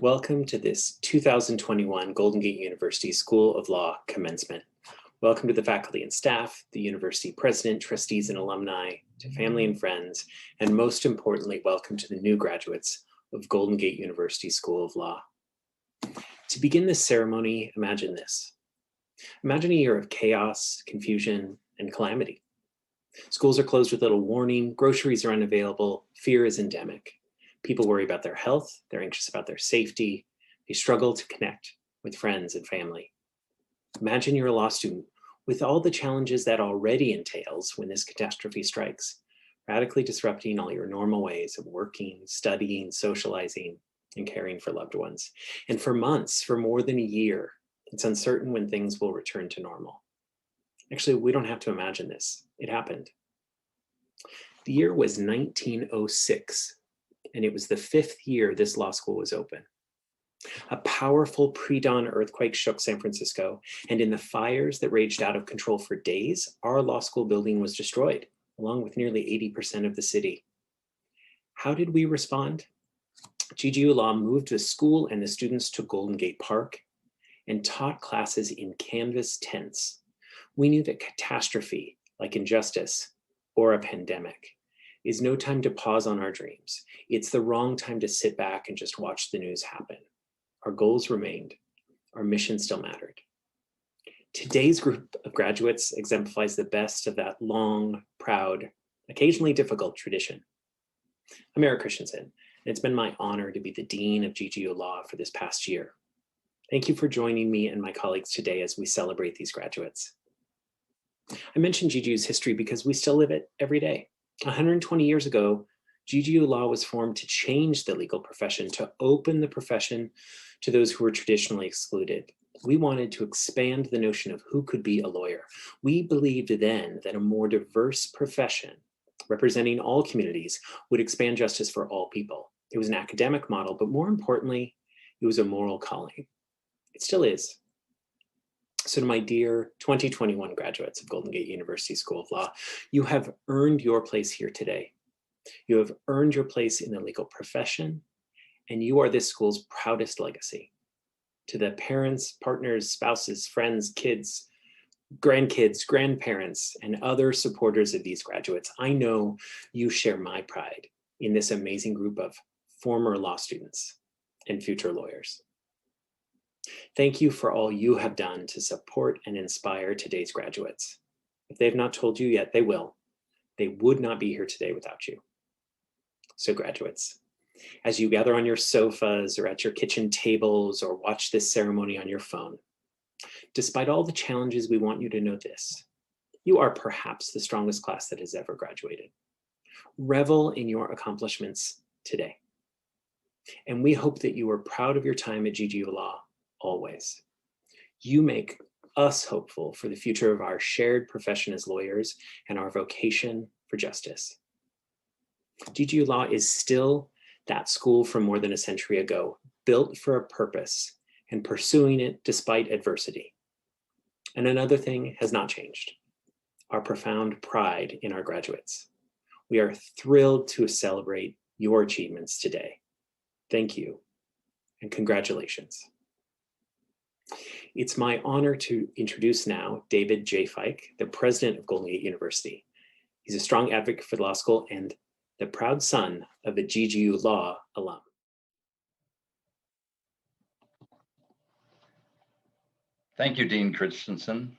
Welcome to this 2021 Golden Gate University School of Law commencement. Welcome to the faculty and staff, the university president, trustees, and alumni, to family and friends, and most importantly, welcome to the new graduates of Golden Gate University School of Law. To begin this ceremony, imagine this. Imagine a year of chaos, confusion, and calamity. Schools are closed with little warning, groceries are unavailable, fear is endemic. People worry about their health, they're anxious about their safety, they struggle to connect with friends and family. Imagine you're a law student with all the challenges that already entails when this catastrophe strikes, radically disrupting all your normal ways of working, studying, socializing, and caring for loved ones. And for months, for more than a year, it's uncertain when things will return to normal. Actually, we don't have to imagine this. It happened. The year was 1906. And it was the 5th year this law school was open. A powerful pre-dawn earthquake shook San Francisco, and in the fires that raged out of control for days, our law school building was destroyed, along with nearly 80% of the city. How did we respond? GGU Law moved the school and the students to Golden Gate Park and taught classes in canvas tents. We knew that catastrophe, like injustice or a pandemic, is no time to pause on our dreams. It's the wrong time to sit back and just watch the news happen. Our goals remained. Our mission still mattered. Today's group of graduates exemplifies the best of that long, proud, occasionally difficult tradition. I'm Eric Christensen, and it's been my honor to be the Dean of GGU Law for this past year. Thank you for joining me and my colleagues today as we celebrate these graduates. I mentioned GGU's history because we still live it every day. 120 years ago, GGU Law was formed to change the legal profession, to open the profession to those who were traditionally excluded. We wanted to expand the notion of who could be a lawyer. We believed then that a more diverse profession representing all communities would expand justice for all people. It was an academic model, but more importantly, it was a moral calling. It still is. So to my dear 2021 graduates of Golden Gate University School of Law, you have earned your place here today. You have earned your place in the legal profession, and you are this school's proudest legacy. To the parents, partners, spouses, friends, kids, grandkids, grandparents, and other supporters of these graduates, I know you share my pride in this amazing group of former law students and future lawyers. Thank you for all you have done to support and inspire today's graduates. If they have not told you yet, they will. They would not be here today without you. So graduates, as you gather on your sofas or at your kitchen tables or watch this ceremony on your phone, despite all the challenges, we want you to know this. You are perhaps the strongest class that has ever graduated. Revel in your accomplishments today. And we hope that you are proud of your time at GGU Law always. You make us hopeful for the future of our shared profession as lawyers and our vocation for justice. GGU Law is still that school from more than a century ago, built for a purpose and pursuing it despite adversity. And another thing has not changed: our profound pride in our graduates. We are thrilled to celebrate your achievements today. Thank you and congratulations. It's my honor to introduce now David J. Fike, the president of Golden Gate University. He's a strong advocate for the law school and the proud son of a GGU Law alum. Thank you, Dean Christensen,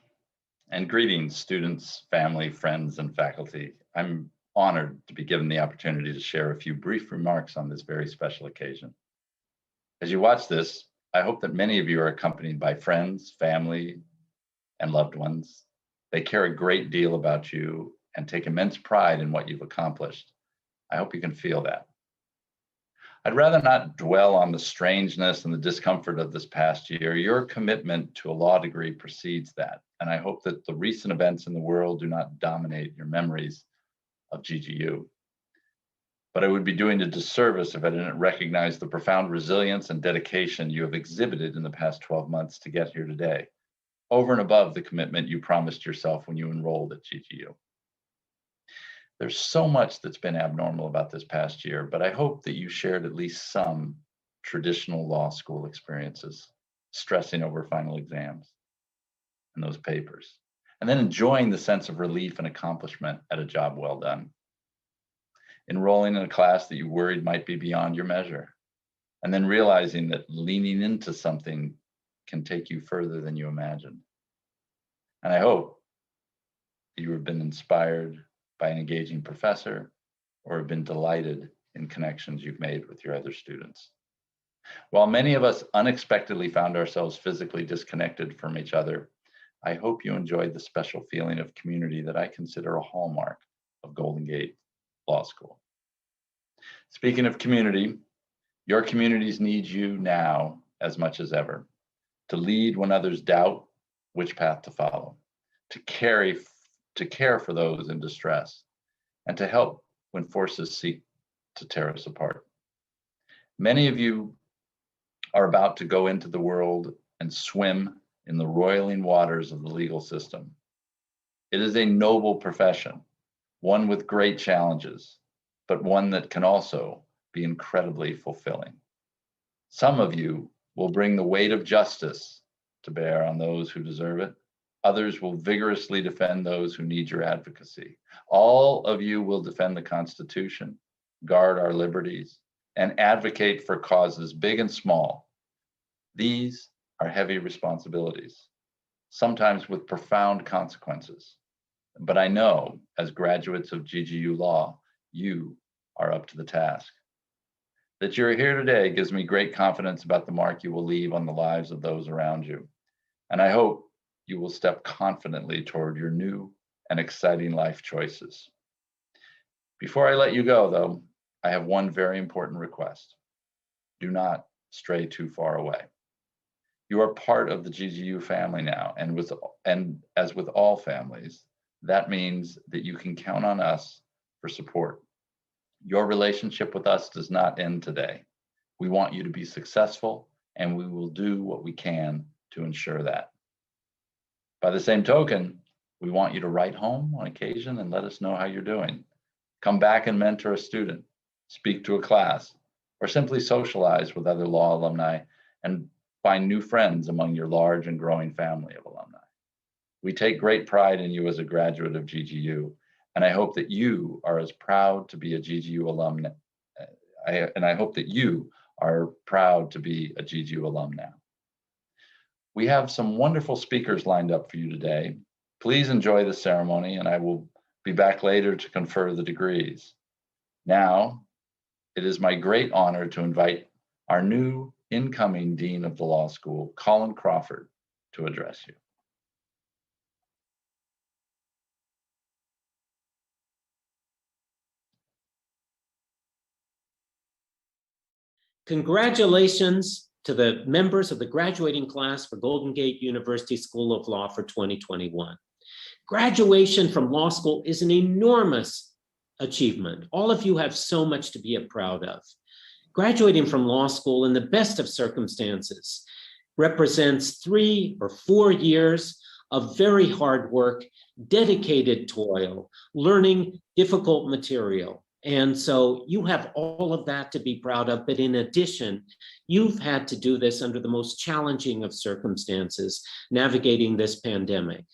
and greetings, students, family, friends, and faculty. I'm honored to be given the opportunity to share a few brief remarks on this very special occasion. As you watch this, I hope that many of you are accompanied by friends, family, and loved ones. They care a great deal about you and take immense pride in what you've accomplished. I hope you can feel that. I'd rather not dwell on the strangeness and the discomfort of this past year. Your commitment to a law degree precedes that, and I hope that the recent events in the world do not dominate your memories of GGU. But I would be doing a disservice if I didn't recognize the profound resilience and dedication you have exhibited in the past 12 months to get here today, over and above the commitment you promised yourself when you enrolled at GGU. There's so much that's been abnormal about this past year, but I hope that you shared at least some traditional law school experiences, stressing over final exams and those papers, and then enjoying the sense of relief and accomplishment at a job well done. Enrolling in a class that you worried might be beyond your measure, and then realizing that leaning into something can take you further than you imagined. And I hope you have been inspired by an engaging professor or have been delighted in connections you've made with your other students. While many of us unexpectedly found ourselves physically disconnected from each other, I hope you enjoyed the special feeling of community that I consider a hallmark of Golden Gate Law School. Speaking of community, your communities need you now as much as ever, to lead when others doubt which path to follow, to care for those in distress, and to help when forces seek to tear us apart. Many of you are about to go into the world and swim in the roiling waters of the legal system. It is a noble profession, one with great challenges, but one that can also be incredibly fulfilling. Some of you will bring the weight of justice to bear on those who deserve it. Others will vigorously defend those who need your advocacy. All of you will defend the Constitution, guard our liberties, and advocate for causes big and small. These are heavy responsibilities, sometimes with profound consequences. But I know, as graduates of GGU Law, you are up to the task. That you're here today gives me great confidence about the mark you will leave on the lives of those around you. And I hope you will step confidently toward your new and exciting life choices. Before I let you go, though, I have one very important request. Do not stray too far away. You are part of the GGU family now, and as with all families, that means that you can count on us for support. Your relationship with us does not end today. We want you to be successful, and we will do what we can to ensure that. By the same token, we want you to write home on occasion and let us know how you're doing. Come back and mentor a student, speak to a class, or simply socialize with other law alumni and find new friends among your large and growing family of alumni. We take great pride in you as a graduate of GGU, and I hope that you are as proud to be a GGU alum, and I hope that you are proud to be a GGU alum now. We have some wonderful speakers lined up for you today. Please enjoy the ceremony, and I will be back later to confer the degrees. Now, it is my great honor to invite our new incoming Dean of the Law School, Colin Crawford, to address you. Congratulations to the members of the graduating class for Golden Gate University School of Law for 2021. Graduation from law school is an enormous achievement. All of you have so much to be proud of. Graduating from law school in the best of circumstances represents 3 or 4 years of very hard work, dedicated toil, learning difficult material. And so you have all of that to be proud of, but in addition, you've had to do this under the most challenging of circumstances, navigating this pandemic.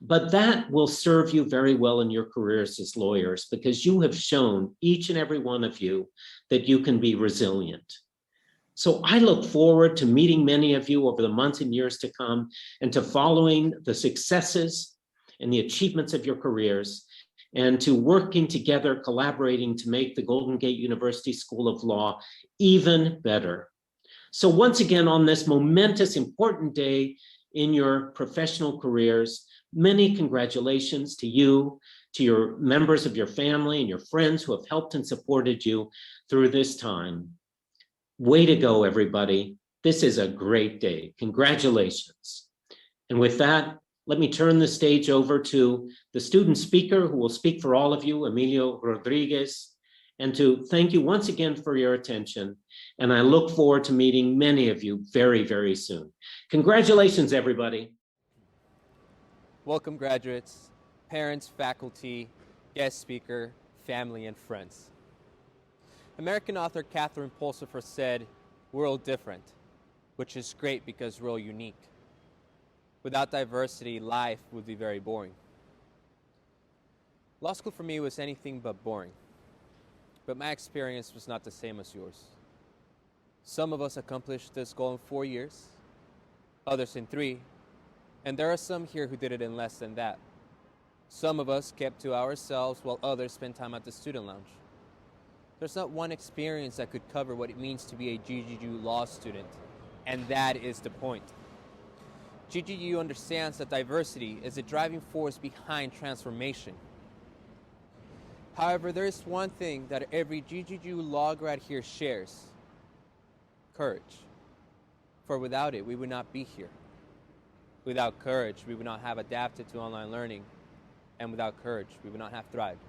But that will serve you very well in your careers as lawyers, because you have shown, each and every one of you, that you can be resilient. So I look forward to meeting many of you over the months and years to come, and to following the successes and the achievements of your careers, and to working together, collaborating to make the Golden Gate University School of Law even better. So once again, on this momentous, important day in your professional careers, many congratulations to you, to your members of your family and your friends who have helped and supported you through this time. Way to go, everybody. This is a great day. Congratulations. And with that, let me turn the stage over to the student speaker who will speak for all of you, Emilio Rodriguez, and to thank you once again for your attention. And I look forward to meeting many of you very, very soon. Congratulations, everybody. Welcome, graduates, parents, faculty, guest speaker, family, and friends. American author Catherine Pulsifer said, We're all different, which is great because we're all unique. Without diversity, life would be very boring. Law school for me was anything but boring, but my experience was not the same as yours. Some of us accomplished this goal in 4 years, others in 3, and there are some here who did it in less than that. Some of us kept to ourselves while others spent time at the student lounge. There's not one experience that could cover what it means to be a GGU law student, and that is the point. GGU understands that diversity is the driving force behind transformation. However, there is one thing that every GGU law grad here shares: courage. For without it, we would not be here. Without courage, we would not have adapted to online learning, and without courage, we would not have thrived.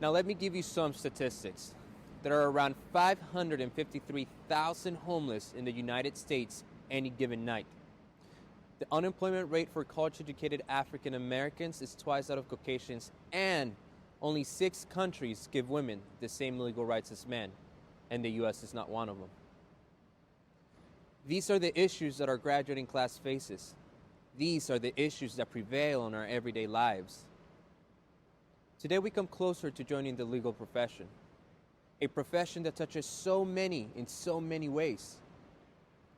Now let me give you some statistics. There are around 553,000 homeless in the United States any given night. The unemployment rate for college-educated African Americans is twice that of Caucasians, and only 6 countries give women the same legal rights as men, and the US is not one of them. These are the issues that our graduating class faces. These are the issues that prevail in our everyday lives. Today we come closer to joining the legal profession, a profession that touches so many in so many ways.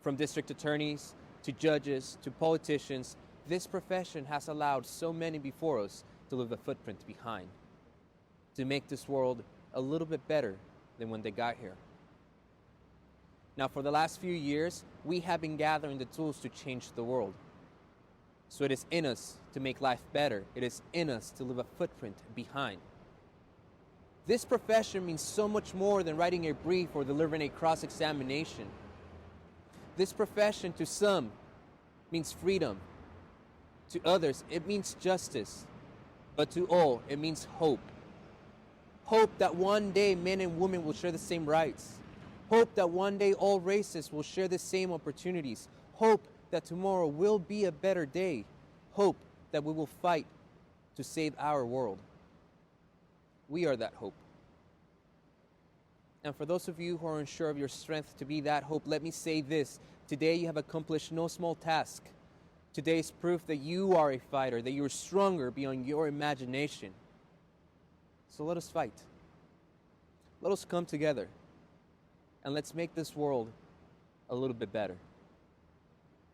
From district attorneys to judges to politicians, this profession has allowed so many before us to leave a footprint behind, to make this world a little bit better than when they got here. Now, for the last few years, we have been gathering the tools to change the world. So it is in us to make life better. It is in us to leave a footprint behind. This profession means so much more than writing a brief or delivering a cross-examination. This profession, to some, means freedom. To others, it means justice. But to all, it means hope. Hope that one day men and women will share the same rights. Hope that one day all races will share the same opportunities. Hope that tomorrow will be a better day. Hope that we will fight to save our world. We are that hope. And for those of you who are unsure of your strength to be that hope, let me say this. Today you have accomplished no small task. Today is proof that you are a fighter, that you are stronger beyond your imagination. So let us fight. Let us come together. And let's make this world a little bit better.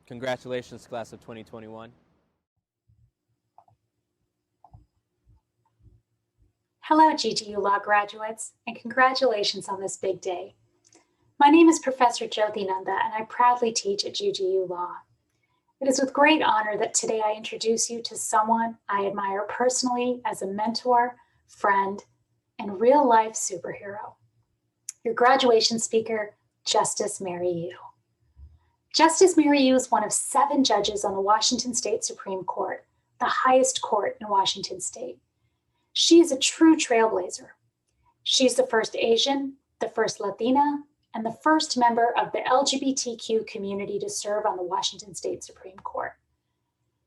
Congratulations, class of 2021. Hello, GGU Law graduates, and congratulations on this big day. My name is Professor Jyoti Nanda, and I proudly teach at GGU Law. It is with great honor that today I introduce you to someone I admire personally as a mentor, friend, and real-life superhero. Your graduation speaker, Justice Mary Yu. Justice Mary Yu is one of 7 judges on the Washington State Supreme Court, the highest court in Washington State. She is a true trailblazer. She's the first Asian, the first Latina, and the first member of the LGBTQ community to serve on the Washington State Supreme Court.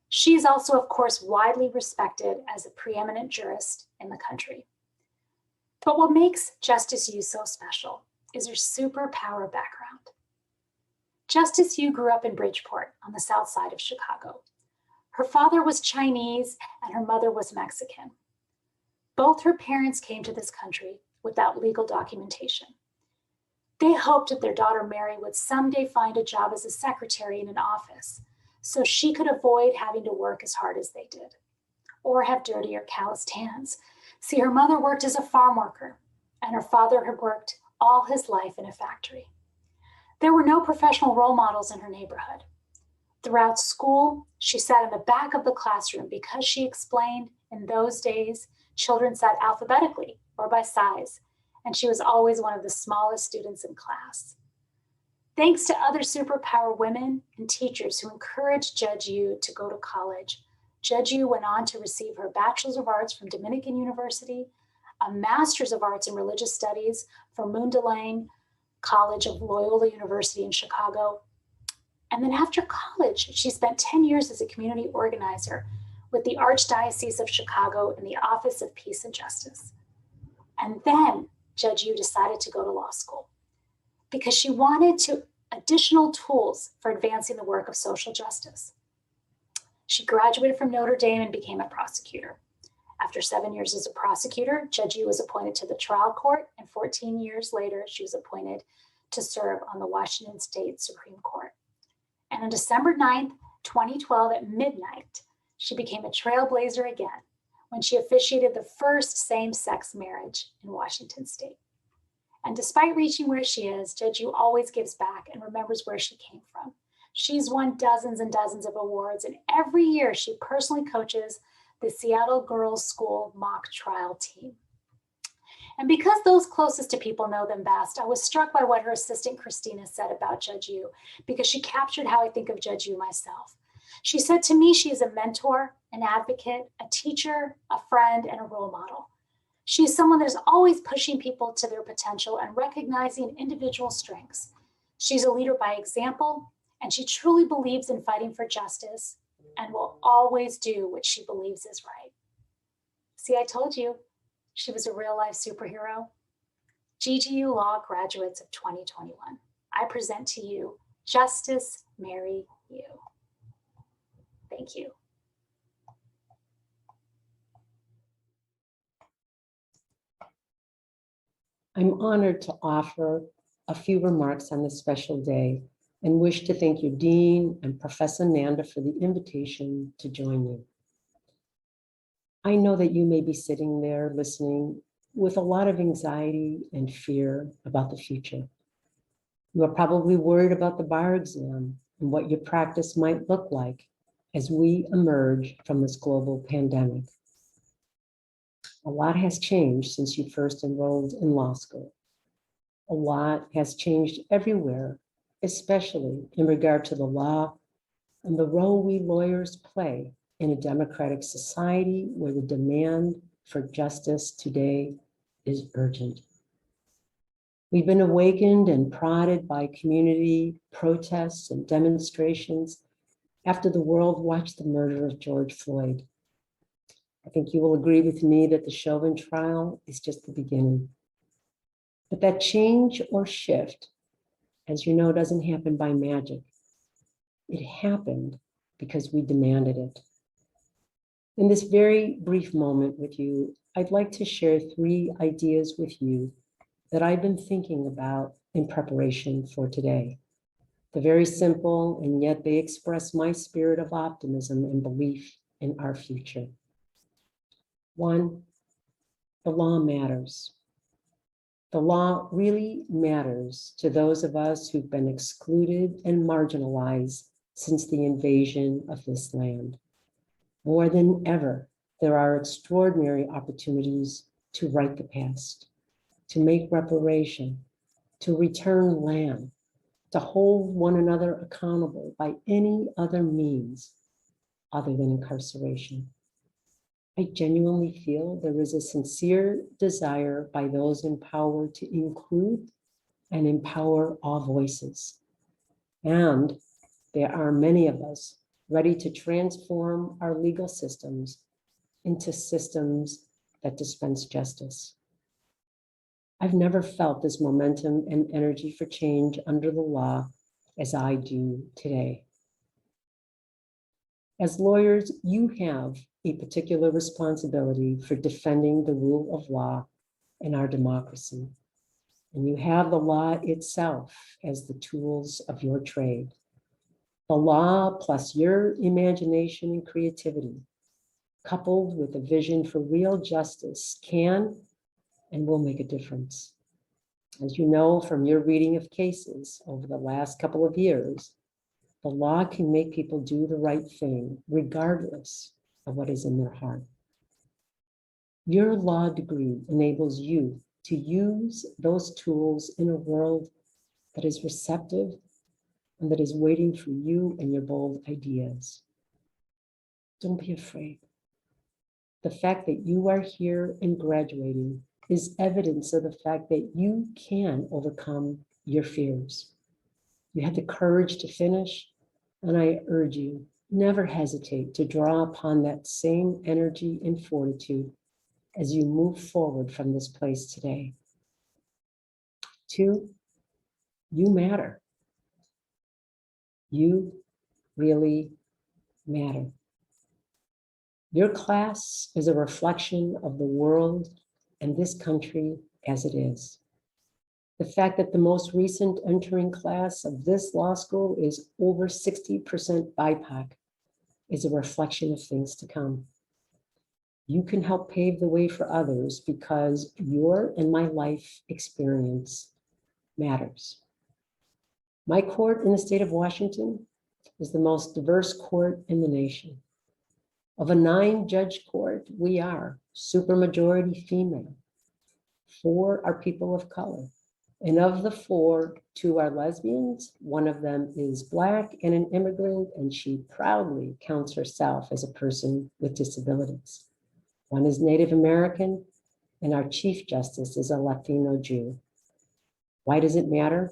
She is also, of course, widely respected as a preeminent jurist in the country. But what makes Justice Yu so special is her superpower background. Justice Yu grew up in Bridgeport on the south side of Chicago. Her father was Chinese and her mother was Mexican. Both her parents came to this country without legal documentation. They hoped that their daughter Mary would someday find a job as a secretary in an office so she could avoid having to work as hard as they did, or have dirty or calloused hands. See, her mother worked as a farm worker, and her father had worked all his life in a factory. There were no professional role models in her neighborhood. Throughout school, she sat in the back of the classroom because she explained in those days, children sat alphabetically or by size, and she was always one of the smallest students in class. Thanks to other superpower women and teachers who encouraged Judge Yu to go to college, Judge Yu went on to receive her Bachelor's of Arts from Dominican University, a Master's of Arts in Religious Studies from Mundelein College of Loyola University in Chicago. And then after college, she spent 10 years as a community organizer with the Archdiocese of Chicago in the Office of Peace and Justice. And then Judge Yu decided to go to law school. because she wanted additional tools for advancing the work of social justice. She graduated from Notre Dame and became a prosecutor. After 7 years as a prosecutor, Judge Yu was appointed to the trial court, and 14 years later, she was appointed to serve on the Washington State Supreme Court. And on December 9th, 2012 at midnight, she became a trailblazer again when she officiated the first same-sex marriage in Washington State. And despite reaching where she is, Judge Yu always gives back and remembers where she came from. She's won dozens and dozens of awards, and every year she personally coaches the Seattle Girls School mock trial team. And because those closest to people know them best, I was struck by what her assistant Christina said about Judge Yu, because she captured how I think of Judge Yu myself. She said to me, she is a mentor, an advocate, a teacher, a friend, and a role model. She is someone that is always pushing people to their potential and recognizing individual strengths. She's a leader by example, and she truly believes in fighting for justice and will always do what she believes is right. See, I told you, she was a real-life superhero. GGU Law graduates of 2021, I present to you Justice Mary Yu. Thank you. I'm honored to offer a few remarks on this special day and wish to thank you, Dean and Professor Nanda, for the invitation to join you. I know that you may be sitting there listening with a lot of anxiety and fear about the future. You are probably worried about the bar exam and what your practice might look like as we emerge from this global pandemic. A lot has changed since you first enrolled in law school. A lot has changed everywhere, especially in regard to the law and the role we lawyers play in a democratic society where the demand for justice today is urgent. We've been awakened and prodded by community protests and demonstrations after the world watched the murder of George Floyd. I think you will agree with me that the Chauvin trial is just the beginning. But that change or shift, as you know, doesn't happen by magic. It happened because we demanded it. In this very brief moment with you, I'd like to share 3 ideas with you that I've been thinking about in preparation for today. They're very simple, and yet they express my spirit of optimism and belief in our future. 1, the law matters. The law really matters to those of us who've been excluded and marginalized since the invasion of this land. More than ever, there are extraordinary opportunities to right the past, to make reparation, to return land, to hold one another accountable by any other means other than incarceration. I genuinely feel there is a sincere desire by those in power to include and empower all voices. And there are many of us ready to transform our legal systems into systems that dispense justice. I've never felt this momentum and energy for change under the law as I do today. As lawyers, you have a particular responsibility for defending the rule of law in our democracy. And you have the law itself as the tools of your trade. The law plus your imagination and creativity, coupled with a vision for real justice, can and will make a difference. As you know from your reading of cases over the last couple of years, the law can make people do the right thing, regardless of what is in their heart. Your law degree enables you to use those tools in a world that is receptive and that is waiting for you and your bold ideas. Don't be afraid. The fact that you are here and graduating is evidence of the fact that you can overcome your fears. You had the courage to finish, and I urge you, never hesitate to draw upon that same energy and fortitude as you move forward from this place today. 2, You matter. You really matter. Your class is a reflection of the world and this country as it is. The fact that the most recent entering class of this law school is over 60% BIPOC is a reflection of things to come. You can help pave the way for others because your and my life experience matters. My court in the state of Washington is the most diverse court in the nation. Of a 9-judge court, we are supermajority female. 4 are people of color. And of the 4, 2 are lesbians. One of them is Black and an immigrant, and she proudly counts herself as a person with disabilities. One is Native American, and our Chief Justice is a Latino Jew. Why does it matter?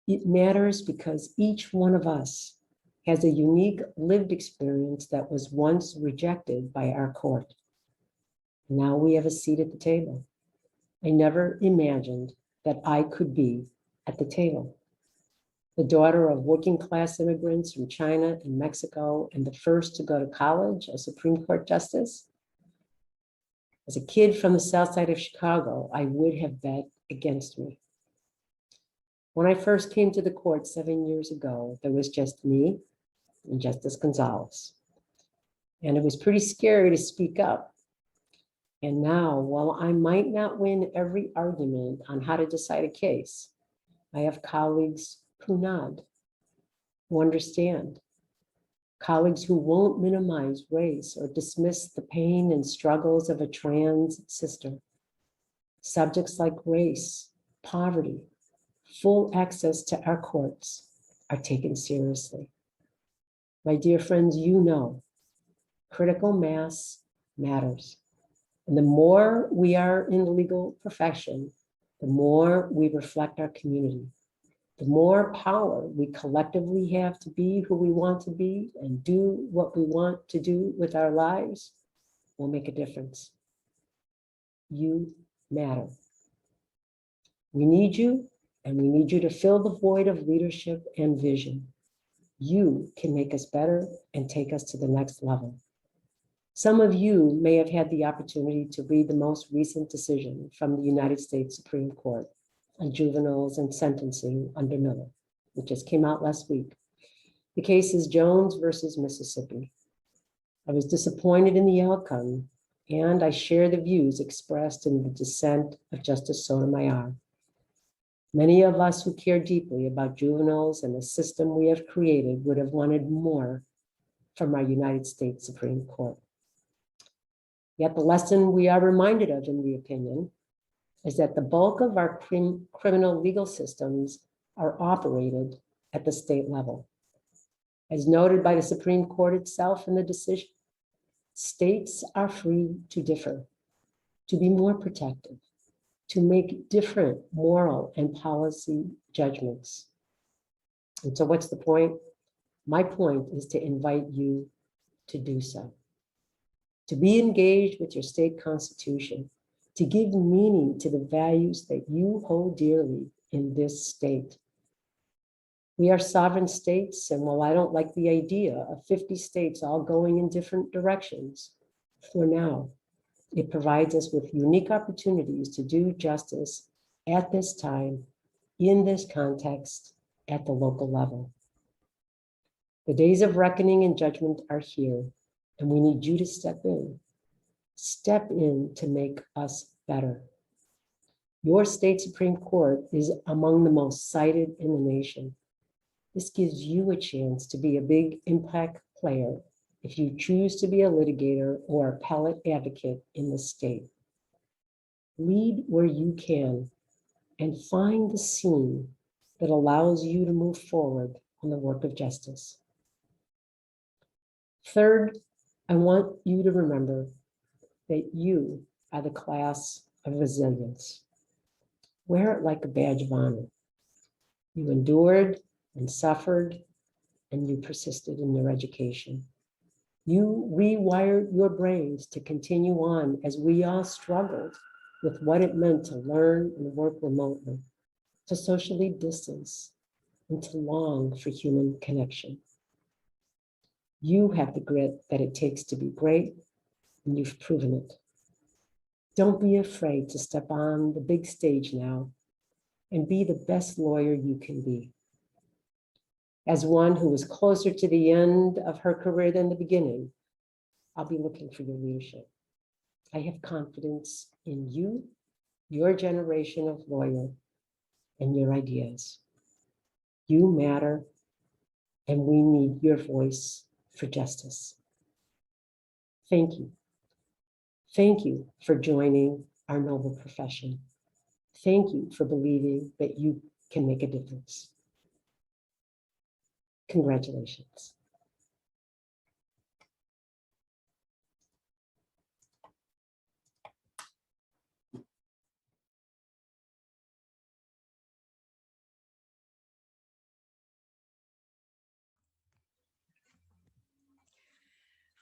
It matters because each one of us has a unique lived experience that was once rejected by our court. Now we have a seat at the table. I never imagined that I could be at the table. The daughter of working class immigrants from China and Mexico, and the first to go to college, a Supreme Court justice. As a kid from the south side of Chicago, I would have bet against me. When I first came to the court 7 years ago, there was just me and Justice Gonzalez. And it was pretty scary to speak up. And now, while I might not win every argument on how to decide a case, I have colleagues who nod, who understand, colleagues who won't minimize race or dismiss the pain and struggles of a trans sister. Subjects like race, poverty, full access to our courts are taken seriously. My dear friends, you know, critical mass matters. And the more we are in the legal profession, the more we reflect our community, the more power we collectively have to be who we want to be and do what we want to do with our lives will make a difference. You matter. We need you, and we need you to fill the void of leadership and vision. You can make us better and take us to the next level. Some of you may have had the opportunity to read the most recent decision from the United States Supreme Court on juveniles and sentencing under Miller, which just came out last week. The case is Jones versus Mississippi. I was disappointed in the outcome, and I share the views expressed in the dissent of Justice Sotomayor. Many of us who care deeply about juveniles and the system we have created would have wanted more from our United States Supreme Court. Yet the lesson we are reminded of in the opinion is that the bulk of our criminal legal systems are operated at the state level. As noted by the Supreme Court itself in the decision, states are free to differ, to be more protective, to make different moral and policy judgments. And so what's the point? My point is to invite you to do so, to be engaged with your state constitution, to give meaning to the values that you hold dearly in this state. We are sovereign states, and while I don't like the idea of 50 states all going in different directions, for now, it provides us with unique opportunities to do justice at this time, in this context, at the local level. The days of reckoning and judgment are here, and we need you to step in. Step in to make us better. Your state Supreme Court is among the most cited in the nation. This gives you a chance to be a big impact player if you choose to be a litigator or appellate advocate in the state. Lead where you can and find the scene that allows you to move forward on the work of justice. Third, I want you to remember that you are the class of resilience. Wear it like a badge of honor. You endured and suffered, and you persisted in your education. You rewired your brains to continue on as we all struggled with what it meant to learn and work remotely. to socially distance, and to long for human connection. You have the grit that it takes to be great, and you've proven it. Don't be afraid to step on the big stage now and be the best lawyer you can be. As one who was closer to the end of her career than the beginning, I'll be looking for your leadership. I have confidence in you, your generation of lawyer, and your ideas. You matter, and we need your voice for justice. Thank you. Thank you for joining our noble profession. Thank you for believing that you can make a difference. Congratulations.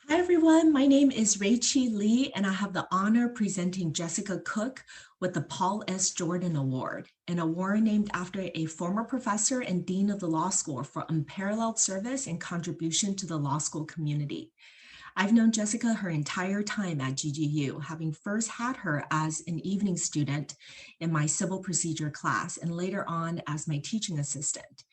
Hi everyone, my name is Raichi Lee and I have the honor presenting Jessica Cook with the Paul S. Jordan Award, an award named after a former professor and dean of the law school for unparalleled service and contribution to the law school community. I've known Jessica her entire time at GGU, having first had her as an evening student in my civil procedure class and later on as my teaching assistant.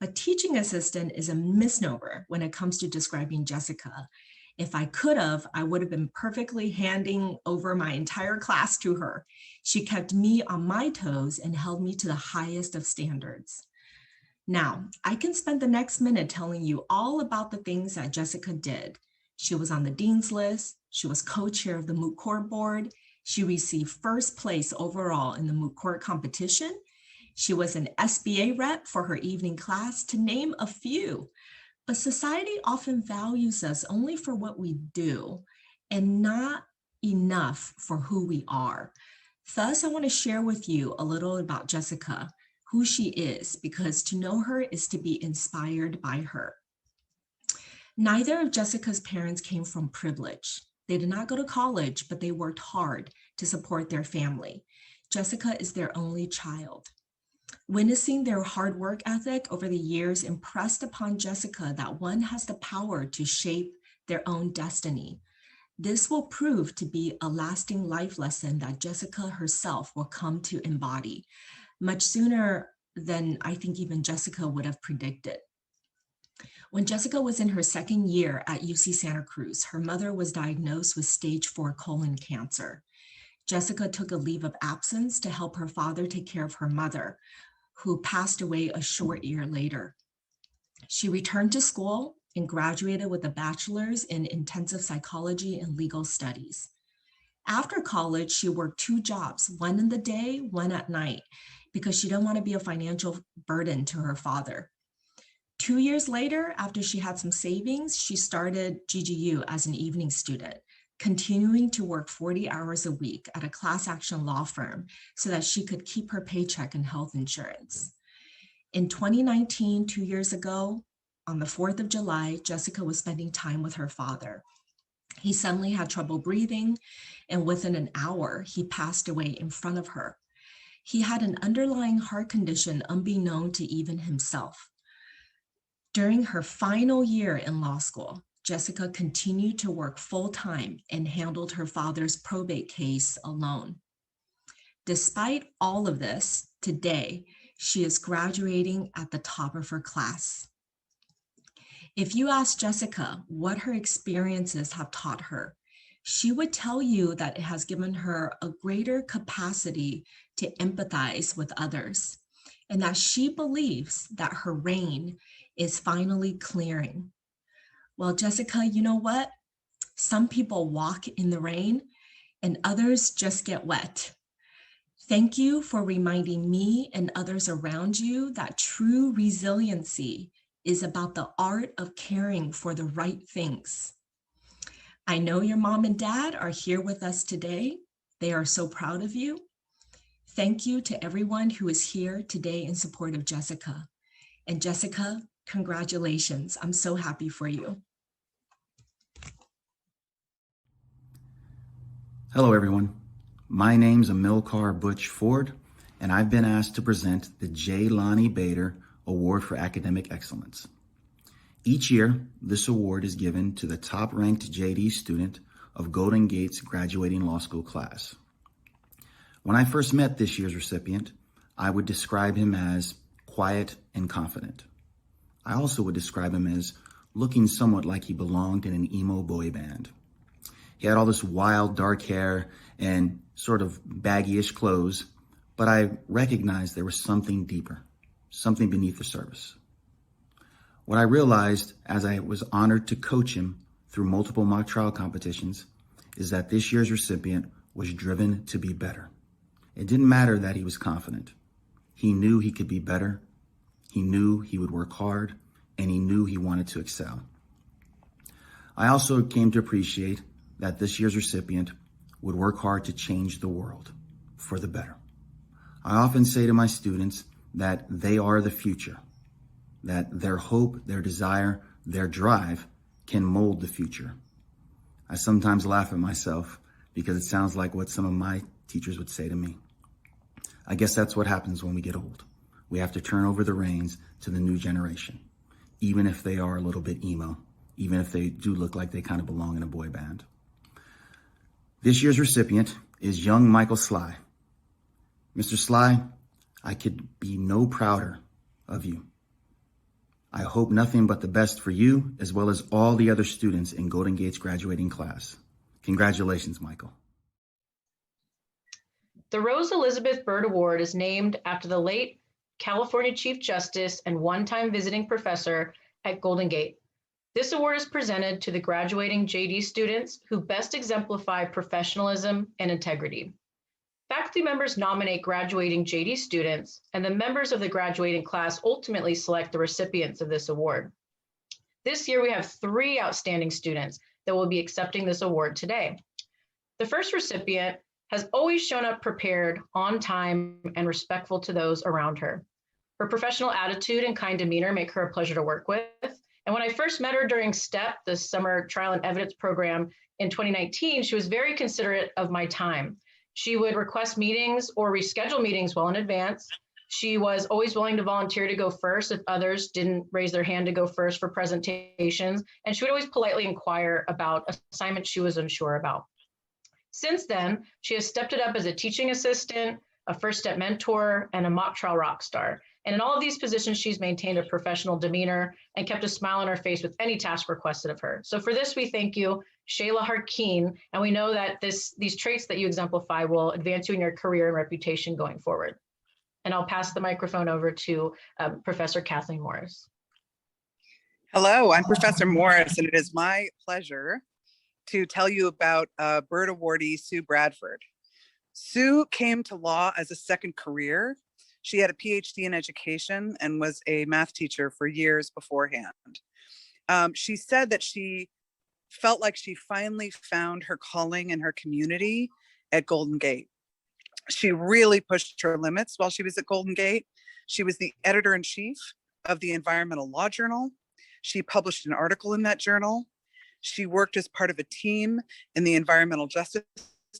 But teaching assistant is a misnomer when it comes to describing Jessica. If I could have, I would have been perfectly handing over my entire class to her. She kept me on my toes and held me to the highest of standards. Now, I can spend the next minute telling you all about the things that Jessica did. She was on the dean's list. She was co-chair of the moot court board. She received first place overall in the moot court competition. She was an SBA rep for her evening class, to name a few. But society often values us only for what we do and not enough for who we are. Thus, I want to share with you a little about Jessica, who she is, because to know her is to be inspired by her. Neither of Jessica's parents came from privilege. They did not go to college, but they worked hard to support their family. Jessica is their only child. Witnessing their hard work ethic over the years impressed upon Jessica that one has the power to shape their own destiny. This will prove to be a lasting life lesson that Jessica herself will come to embody much sooner than I think even Jessica would have predicted. When Jessica was in her second year at UC Santa Cruz, her mother was diagnosed with stage 4 colon cancer. Jessica took a leave of absence to help her father take care of her mother, who passed away a short year later. She returned to school and graduated with a bachelor's in intensive psychology and legal studies. After college, she worked 2 jobs, one in the day, one at night, because she didn't want to be a financial burden to her father. 2 years later, after she had some savings, she started GGU as an evening student, continuing to work 40 hours a week at a class action law firm so that she could keep her paycheck and health insurance. In 2019, 2 years ago, on the 4th of July, Jessica was spending time with her father. He suddenly had trouble breathing, and within an hour, he passed away in front of her. He had an underlying heart condition unbeknown to even himself. During her final year in law school, Jessica continued to work full-time and handled her father's probate case alone. Despite all of this, today, she is graduating at the top of her class. If you ask Jessica what her experiences have taught her, she would tell you that it has given her a greater capacity to empathize with others, and that she believes that her reign is finally clearing. Well, Jessica, you know what? Some people walk in the rain and others just get wet. Thank you for reminding me and others around you that true resiliency is about the art of caring for the right things. I know your mom and dad are here with us today. They are so proud of you. Thank you to everyone who is here today in support of Jessica. And Jessica, congratulations. I'm so happy for you. Hello, everyone. My name's Amilcar Butch Ford, and I've been asked to present the J. Lonnie Bader Award for Academic Excellence. Each year, this award is given to the top-ranked JD student of Golden Gate's graduating law school class. When I first met this year's recipient, I would describe him as quiet and confident. I also would describe him as looking somewhat like he belonged in an emo boy band. He had all this wild dark hair and sort of baggy-ish clothes, but I recognized there was something deeper, something beneath the surface. What I realized as I was honored to coach him through multiple mock trial competitions is that this year's recipient was driven to be better. It didn't matter that he was confident. He knew he could be better. He knew he would work hard, and he knew he wanted to excel. I also came to appreciate that this year's recipient would work hard to change the world for the better. I often say to my students that they are the future, that their hope, their desire, their drive can mold the future. I sometimes laugh at myself because it sounds like what some of my teachers would say to me. I guess that's what happens when we get old. We have to turn over the reins to the new generation, even if they are a little bit emo, even if they do look like they kind of belong in a boy band. This year's recipient is young Michael Sly. Mr. Sly, I could be no prouder of you. I hope nothing but the best for you, as well as all the other students in Golden Gate's graduating class. Congratulations, Michael. The Rose Elizabeth Byrd Award is named after the late California Chief Justice and one-time visiting professor at Golden Gate. This award is presented to the graduating JD students who best exemplify professionalism and integrity. Faculty members nominate graduating JD students, and the members of the graduating class ultimately select the recipients of this award. This year, we have 3 outstanding students that will be accepting this award today. The first recipient has always shown up prepared, on time, and respectful to those around her. Her professional attitude and kind demeanor make her a pleasure to work with. And when I first met her during STEP, the Summer Trial and Evidence Program in 2019, she was very considerate of my time. She would request meetings or reschedule meetings well in advance. She was always willing to volunteer to go first if others didn't raise their hand to go first for presentations. And she would always politely inquire about assignments she was unsure about. Since then, she has stepped it up as a teaching assistant, a first step mentor, and a mock trial rock star. And in all of these positions, she's maintained a professional demeanor and kept a smile on her face with any task requested of her. So for this, we thank you, Shayla Harkeen, and we know that these traits that you exemplify will advance you in your career and reputation going forward. And I'll pass the microphone over to Professor Kathleen Morris. Hello, I'm Professor Morris, and it is my pleasure to tell you about Byrd awardee Sue Bradford. Sue came to law as a second career. She had a PhD in education and was a math teacher for years beforehand. She said that she felt like she finally found her calling in her community at Golden Gate. She really pushed her limits while she was at Golden Gate. She was the editor-in-chief of the Environmental Law Journal. She published an article in that journal. She worked as part of a team in the Environmental Justice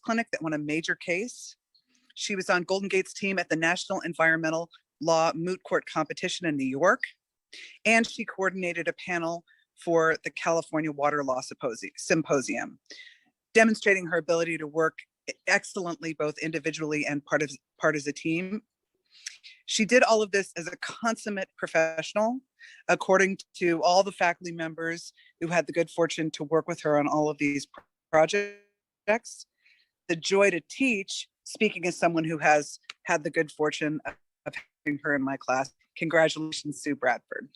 Clinic that won a major case. She was on Golden Gate's team at the National Environmental Law Moot Court Competition in New York. And she coordinated a panel for the California Water Law Symposium, demonstrating her ability to work excellently, both individually and part as a team. She did all of this as a consummate professional, according to all the faculty members who had the good fortune to work with her on all of these projects. The joy to teach, speaking as someone who has had the good fortune of having her in my class. Congratulations, Sue Bradford.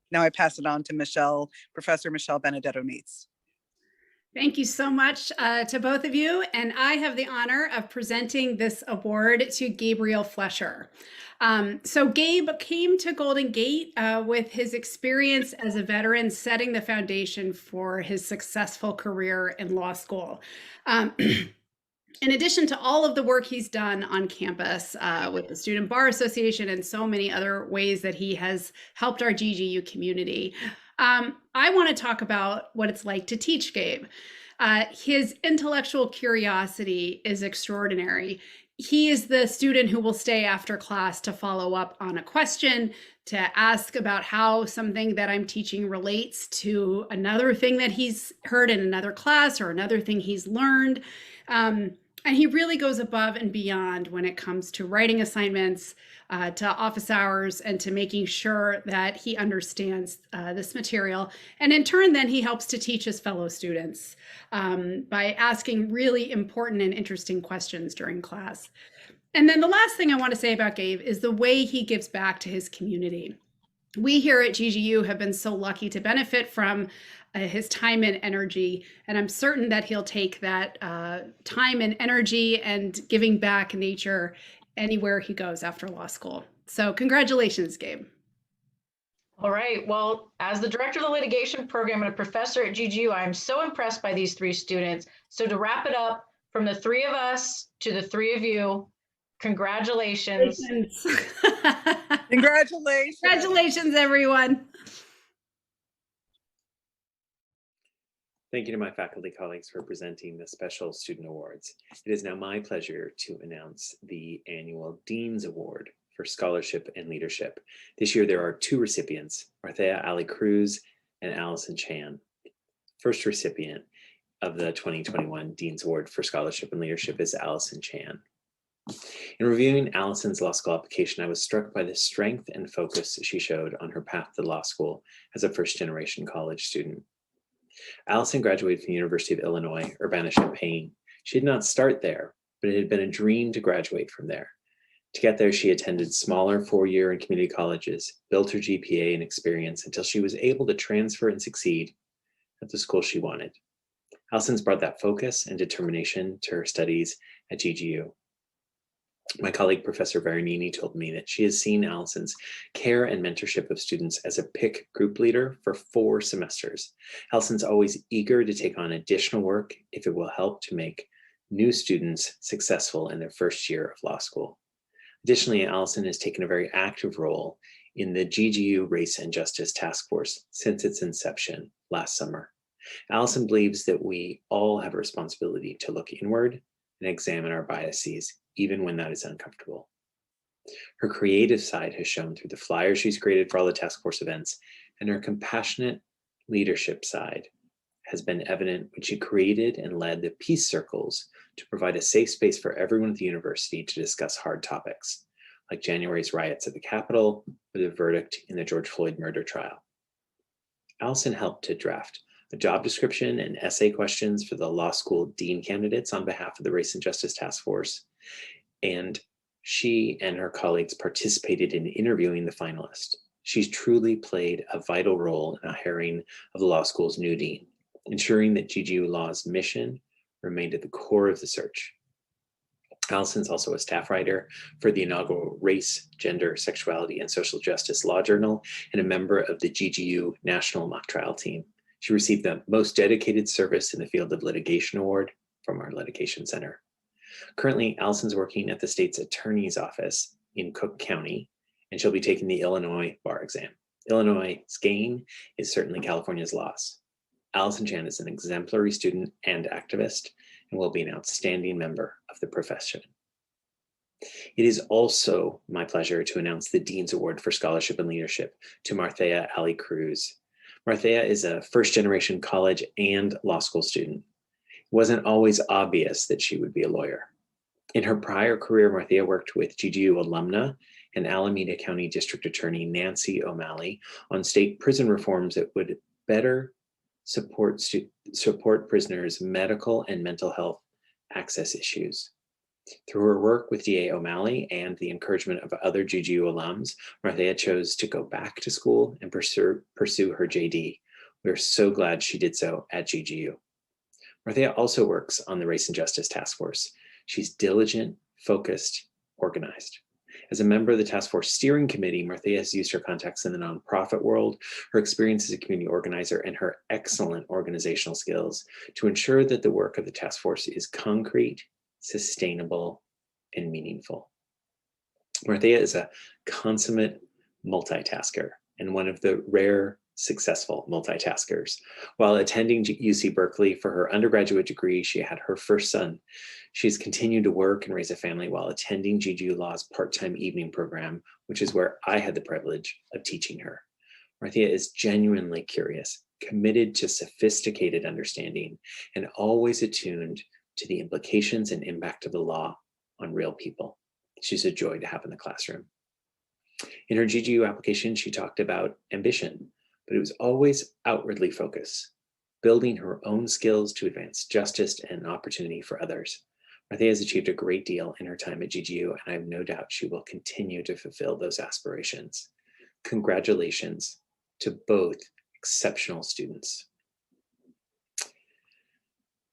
Now I pass it on to Professor Michelle Benedetto-Neitz. Thank you so much to both of you. And I have the honor of presenting this award to Gabriel Flesher. So Gabe came to Golden Gate with his experience as a veteran, setting the foundation for his successful career in law school. In addition to all of the work he's done on campus with the Student Bar Association and so many other ways that he has helped our GGU community, I want to talk about what it's like to teach Gabe. His intellectual curiosity is extraordinary. he is the student who will stay after class to follow up on a question, to ask about how something that I'm teaching relates to another thing that he's heard in another class or another thing he's learned. And he really goes above and beyond when it comes to writing assignments, to office hours, and to making sure that he understands this material. And in turn, then he helps to teach his fellow students by asking really important and interesting questions during class. And then the last thing I want to say about Gabe is the way he gives back to his community. We here at GGU have been so lucky to benefit from his time and energy, and I'm certain that he'll take that time and energy and giving back nature anywhere he goes after law school. So congratulations, Gabe. All right. Well, as the director of the litigation program and a professor at GGU, I'm so impressed by these three students. So to wrap it up, from the three of us to the three of you, congratulations. Congratulations. Congratulations, everyone. Thank you to my faculty colleagues for presenting the Special Student Awards. It is now my pleasure to announce the annual Dean's Award for Scholarship and Leadership. This year there are two recipients, Cruz and Allison Chan. First recipient of the 2021 Dean's Award for Scholarship and Leadership is Allison Chan. In reviewing Allison's law school application, I was struck by the strength and focus she showed on her path to law school as a first-generation college student. Allison graduated from the University of Illinois, Urbana-Champaign. She did not start there, but it had been a dream to graduate from there. To get there, she attended smaller four-year and community colleges, built her GPA and experience until she was able to transfer and succeed at the school she wanted. Allison's brought that focus and determination to her studies at GGU. My colleague, Professor Veronini, told me that she has seen Allison's care and mentorship of students as a PIC group leader for 4 semesters. Allison's always eager to take on additional work if it will help to make new students successful in their first year of law school. Additionally, Allison has taken a very active role in the GGU Race and Justice Task Force since its inception last summer. Allison believes that we all have a responsibility to look inward and examine our biases, even when that is uncomfortable. Her creative side has shown through the flyers she's created for all the task force events, and her compassionate leadership side has been evident when she created and led the peace circles to provide a safe space for everyone at the university to discuss hard topics, like January's riots at the Capitol or the verdict in the George Floyd murder trial. Allison helped to draft a job description and essay questions for the law school dean candidates on behalf of the Race and Justice Task Force. And she and her colleagues participated in interviewing the finalists. She's truly played a vital role in the hiring of the law school's new dean, ensuring that GGU Law's mission remained at the core of the search. Allison's also a staff writer for the inaugural Race, Gender, Sexuality, and Social Justice Law Journal and a member of the GGU National Mock Trial Team. She received the Most Dedicated Service in the Field of Litigation Award from our Litigation Center. Currently, Allison's working at the state's attorney's office in Cook County, and she'll be taking the Illinois bar exam. Illinois' gain is certainly California's loss. Allison Chan is an exemplary student and activist and will be an outstanding member of the profession. It is also my pleasure to announce the Dean's Award for Scholarship and Leadership to Marthea Ali Cruz. Marthea is a first-generation college and law school student. It wasn't always obvious that she would be a lawyer. In her prior career, Marthea worked with GGU alumna and Alameda County District Attorney Nancy O'Malley on state prison reforms that would better support prisoners' medical and mental health access issues. Through her work with DA O'Malley and the encouragement of other GGU alums, Marthea chose to go back to school and pursue her JD. We're so glad she did so at GGU. Marthea also works on the Race and Justice Task Force. She's diligent, focused, organized. As a member of the task force steering committee, Marthea has used her contacts in the nonprofit world, her experience as a community organizer, and her excellent organizational skills to ensure that the work of the task force is concrete, sustainable, and meaningful. Marthea is a consummate multitasker and one of the rare successful multitaskers. While attending UC Berkeley for her undergraduate degree, she had her first son. She's continued to work and raise a family while attending GGU Law's part-time evening program, which is where I had the privilege of teaching her. Marthea is genuinely curious, committed to sophisticated understanding, and always attuned to the implications and impact of the law on real people. She's a joy to have in the classroom. In her GGU application, she talked about ambition, but it was always outwardly focused, building her own skills to advance justice and opportunity for others. Marthea has achieved a great deal in her time at GGU, and I have no doubt she will continue to fulfill those aspirations. Congratulations to both exceptional students.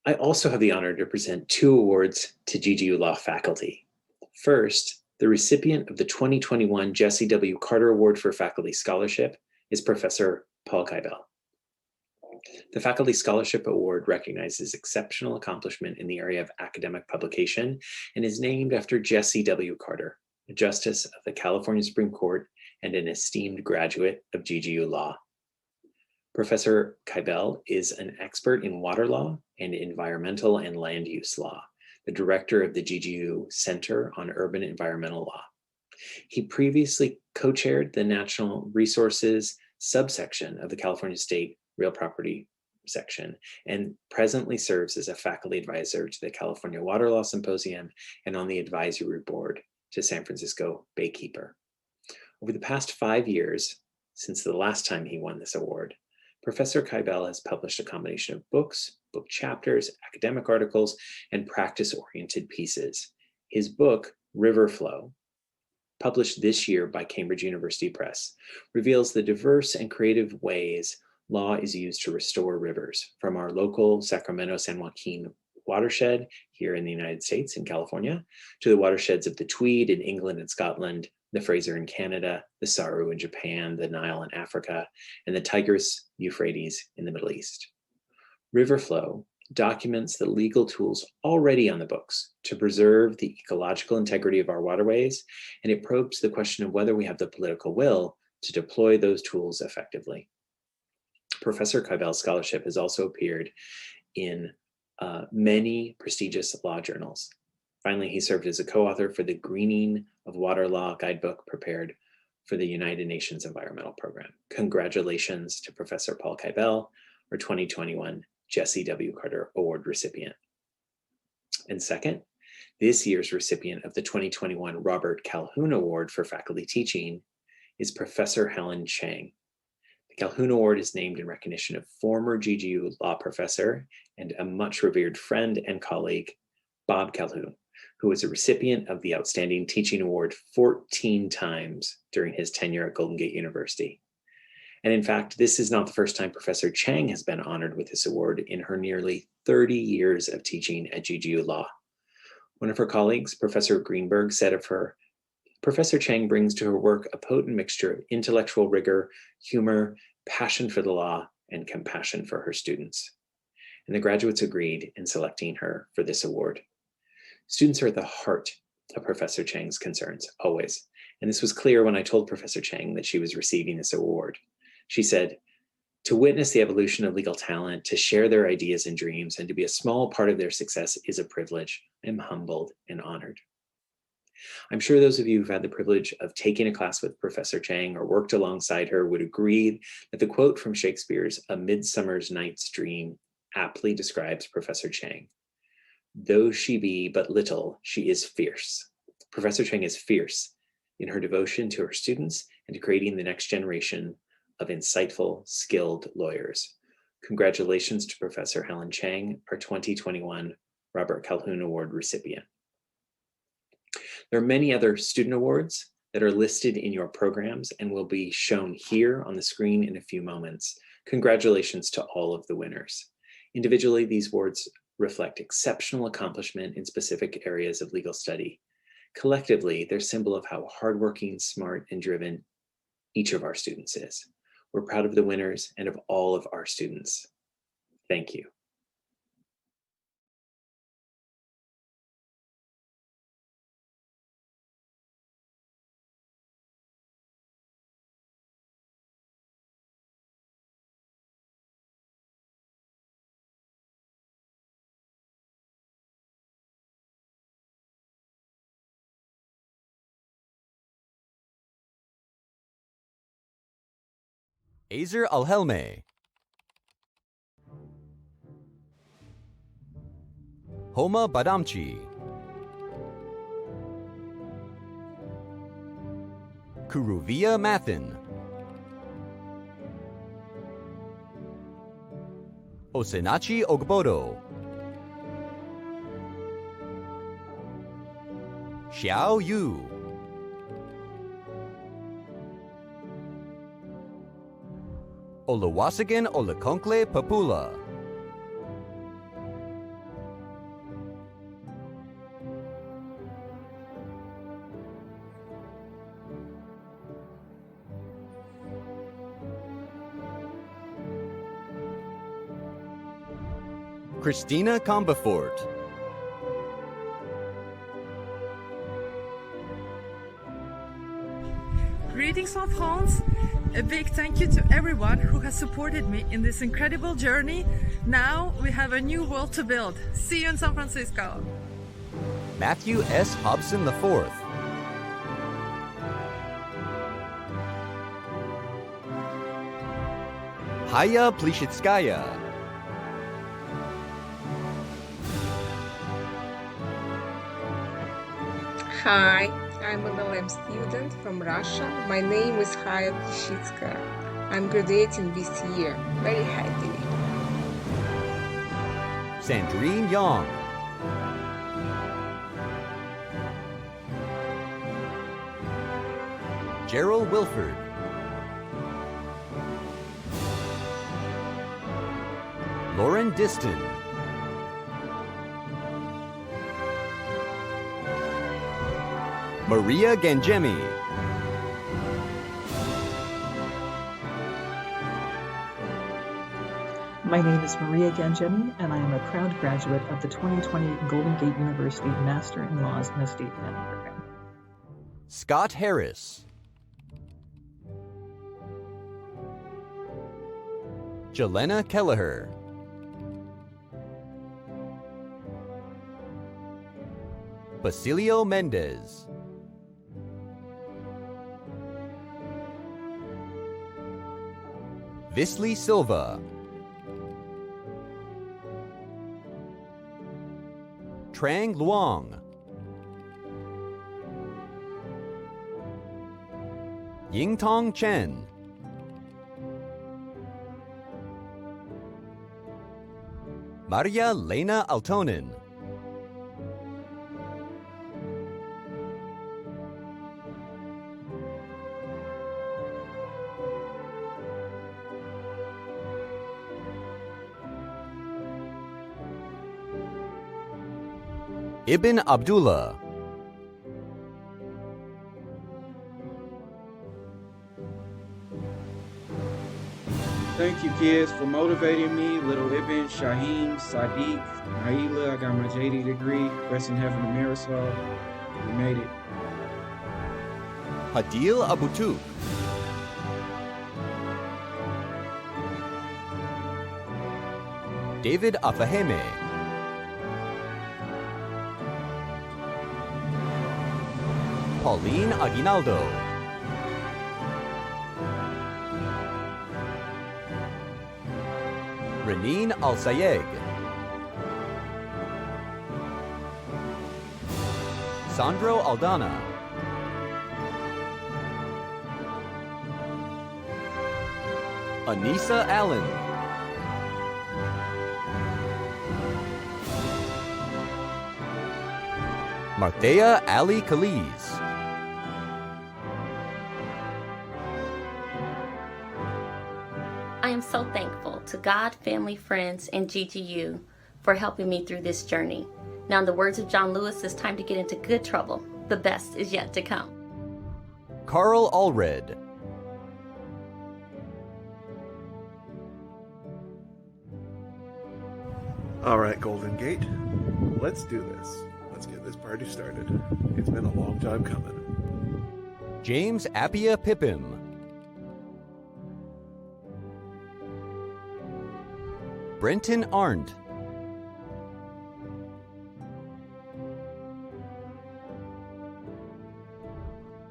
I also have the honor to present 2 awards to GGU Law faculty. First, the recipient of the 2021 Jesse W. Carter Award for Faculty Scholarship is Professor Paul Kybell. The Faculty Scholarship Award recognizes exceptional accomplishment in the area of academic publication and is named after Jesse W. Carter, a justice of the California Supreme Court and an esteemed graduate of GGU Law. Professor Kybell is an expert in water law and environmental and land use law, the director of the GGU Center on Urban Environmental Law. He previously co-chaired the Natural Resources subsection of the California State Real Property section and presently serves as a faculty advisor to the California Water Law Symposium and on the advisory board to San Francisco Baykeeper. Over the past 5 years, since the last time he won this award, Professor Kybell has published a combination of books, book chapters, academic articles, and practice-oriented pieces. His book, River Flow, published this year by Cambridge University Press, reveals the diverse and creative ways law is used to restore rivers, from our local Sacramento-San Joaquin watershed here in the United States in California, to the watersheds of the Tweed in England and Scotland, the Fraser in Canada, the Saru in Japan, the Nile in Africa, and the Tigris Euphrates in the Middle East. River Flow documents the legal tools already on the books to preserve the ecological integrity of our waterways, and it probes the question of whether we have the political will to deploy those tools effectively. Professor Kybell's scholarship has also appeared in many prestigious law journals. Finally, he served as a co-author for the Greening of Water Law guidebook prepared for the United Nations Environmental Program. Congratulations to Professor Paul Kybell, our 2021 Jesse W. Carter Award recipient. And second, this year's recipient of the 2021 Robert Calhoun Award for Faculty Teaching is Professor Helen Chang. The Calhoun Award is named in recognition of former GGU law professor and a much revered friend and colleague, Bob Calhoun, who was a recipient of the Outstanding Teaching Award 14 times during his tenure at Golden Gate University. And in fact, this is not the first time Professor Chang has been honored with this award in her nearly 30 years of teaching at GGU Law. One of her colleagues, Professor Greenberg, said of her, Professor Chang brings to her work a potent mixture of intellectual rigor, humor, passion for the law, and compassion for her students. And the graduates agreed in selecting her for this award. Students are at the heart of Professor Chang's concerns, always. And this was clear when I told Professor Chang that she was receiving this award. She said, to witness the evolution of legal talent, to share their ideas and dreams, and to be a small part of their success is a privilege. I'm humbled and honored. I'm sure those of you who've had the privilege of taking a class with Professor Chang or worked alongside her would agree that the quote from Shakespeare's A Midsummer's Night's Dream aptly describes Professor Chang. Though she be but little, she is fierce. Professor Chang is fierce in her devotion to her students and to creating the next generation of insightful, skilled lawyers. Congratulations to Professor Helen Chang, our 2021 Robert Calhoun Award recipient. There are many other student awards that are listed in your programs and will be shown here on the screen in a few moments. Congratulations to all of the winners. Individually, these awards reflect exceptional accomplishment in specific areas of legal study. Collectively, they're a symbol of how hardworking, smart, and driven each of our students is. We're proud of the winners and of all of our students. Thank you. Azer Alhelme, Homa Badamchi, Kuruvia Mathin, Osenachi Ogbodo, Xiao Yu, Oluwasegun Olakonkle Papula, Christina Combefort, Greetings en France. A big thank you to everyone who has supported me in this incredible journey. Now we have a new world to build. See you in San Francisco. Matthew S. Hobson IV, Haya Plishitskaya, Hi, I'm an LM student from Russia. My name is Haya Plishitska. I'm graduating this year, very happily. Sandrine Yang, Gerald Wilford, Lauren Diston, Maria Gangemi, My name is Maria Gangemi, and I am a proud graduate of the 2020 Golden Gate University Master in Laws and Estate Planning program. Scott Harris, Jelena Kelleher, Basilio Mendez, Visly Silva, Trang Luong, Yingtong Chen, Maria Lena Altonen, Ibn Abdullah, Thank you, kids, for motivating me. Little Ibn, Shaheem, Sadiq, Naila. I got my JD degree. Rest in heaven to Marisol. We made it. Hadil Abutuk, David Afaheme, Pauline Aguinaldo, Renine Al-Sayeg, Sandro Aldana, Anissa Allen, Marthea Ali Kaliz, I am so thankful to God, family, friends, and GGU for helping me through this journey. Now, in the words of John Lewis, it's time to get into good trouble. The best is yet to come. Carl Allred, All right, Golden Gate, let's do this. Let's get this party started. It's been a long time coming. James Appia Pippin, Brenton Arndt,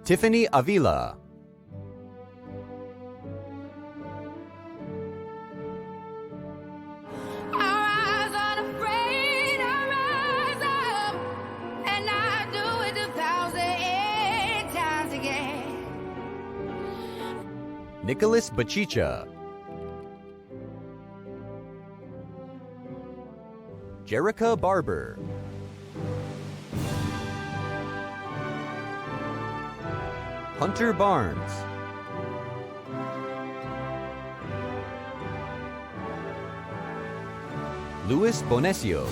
Tiffany Avila, Nicholas Bachicha, Jerica Barber, Hunter Barnes, Luis Bonesio,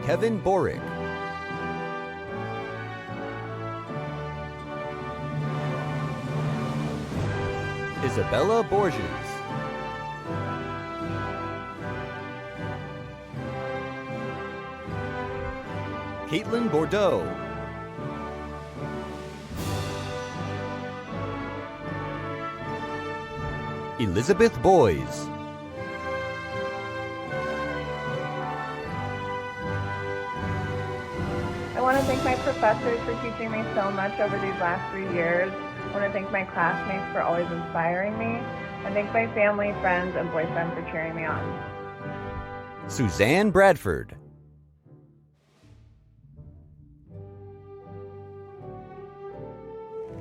Kevin Borick, Isabella Borges, Caitlin Bordeaux, Elizabeth Boys, I want to thank my professors for teaching me so much over these last 3 years. I want to thank my classmates for always inspiring me. And thank my family, friends, and boyfriend for cheering me on. Suzanne Bradford,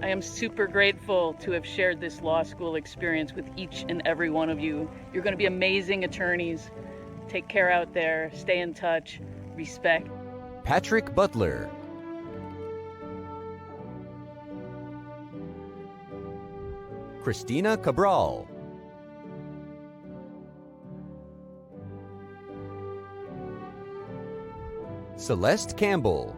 I am super grateful to have shared this law school experience with each and every one of you. You're going to be amazing attorneys. Take care out there. Stay in touch. Respect. Patrick Butler, Christina Cabral, Celeste Campbell,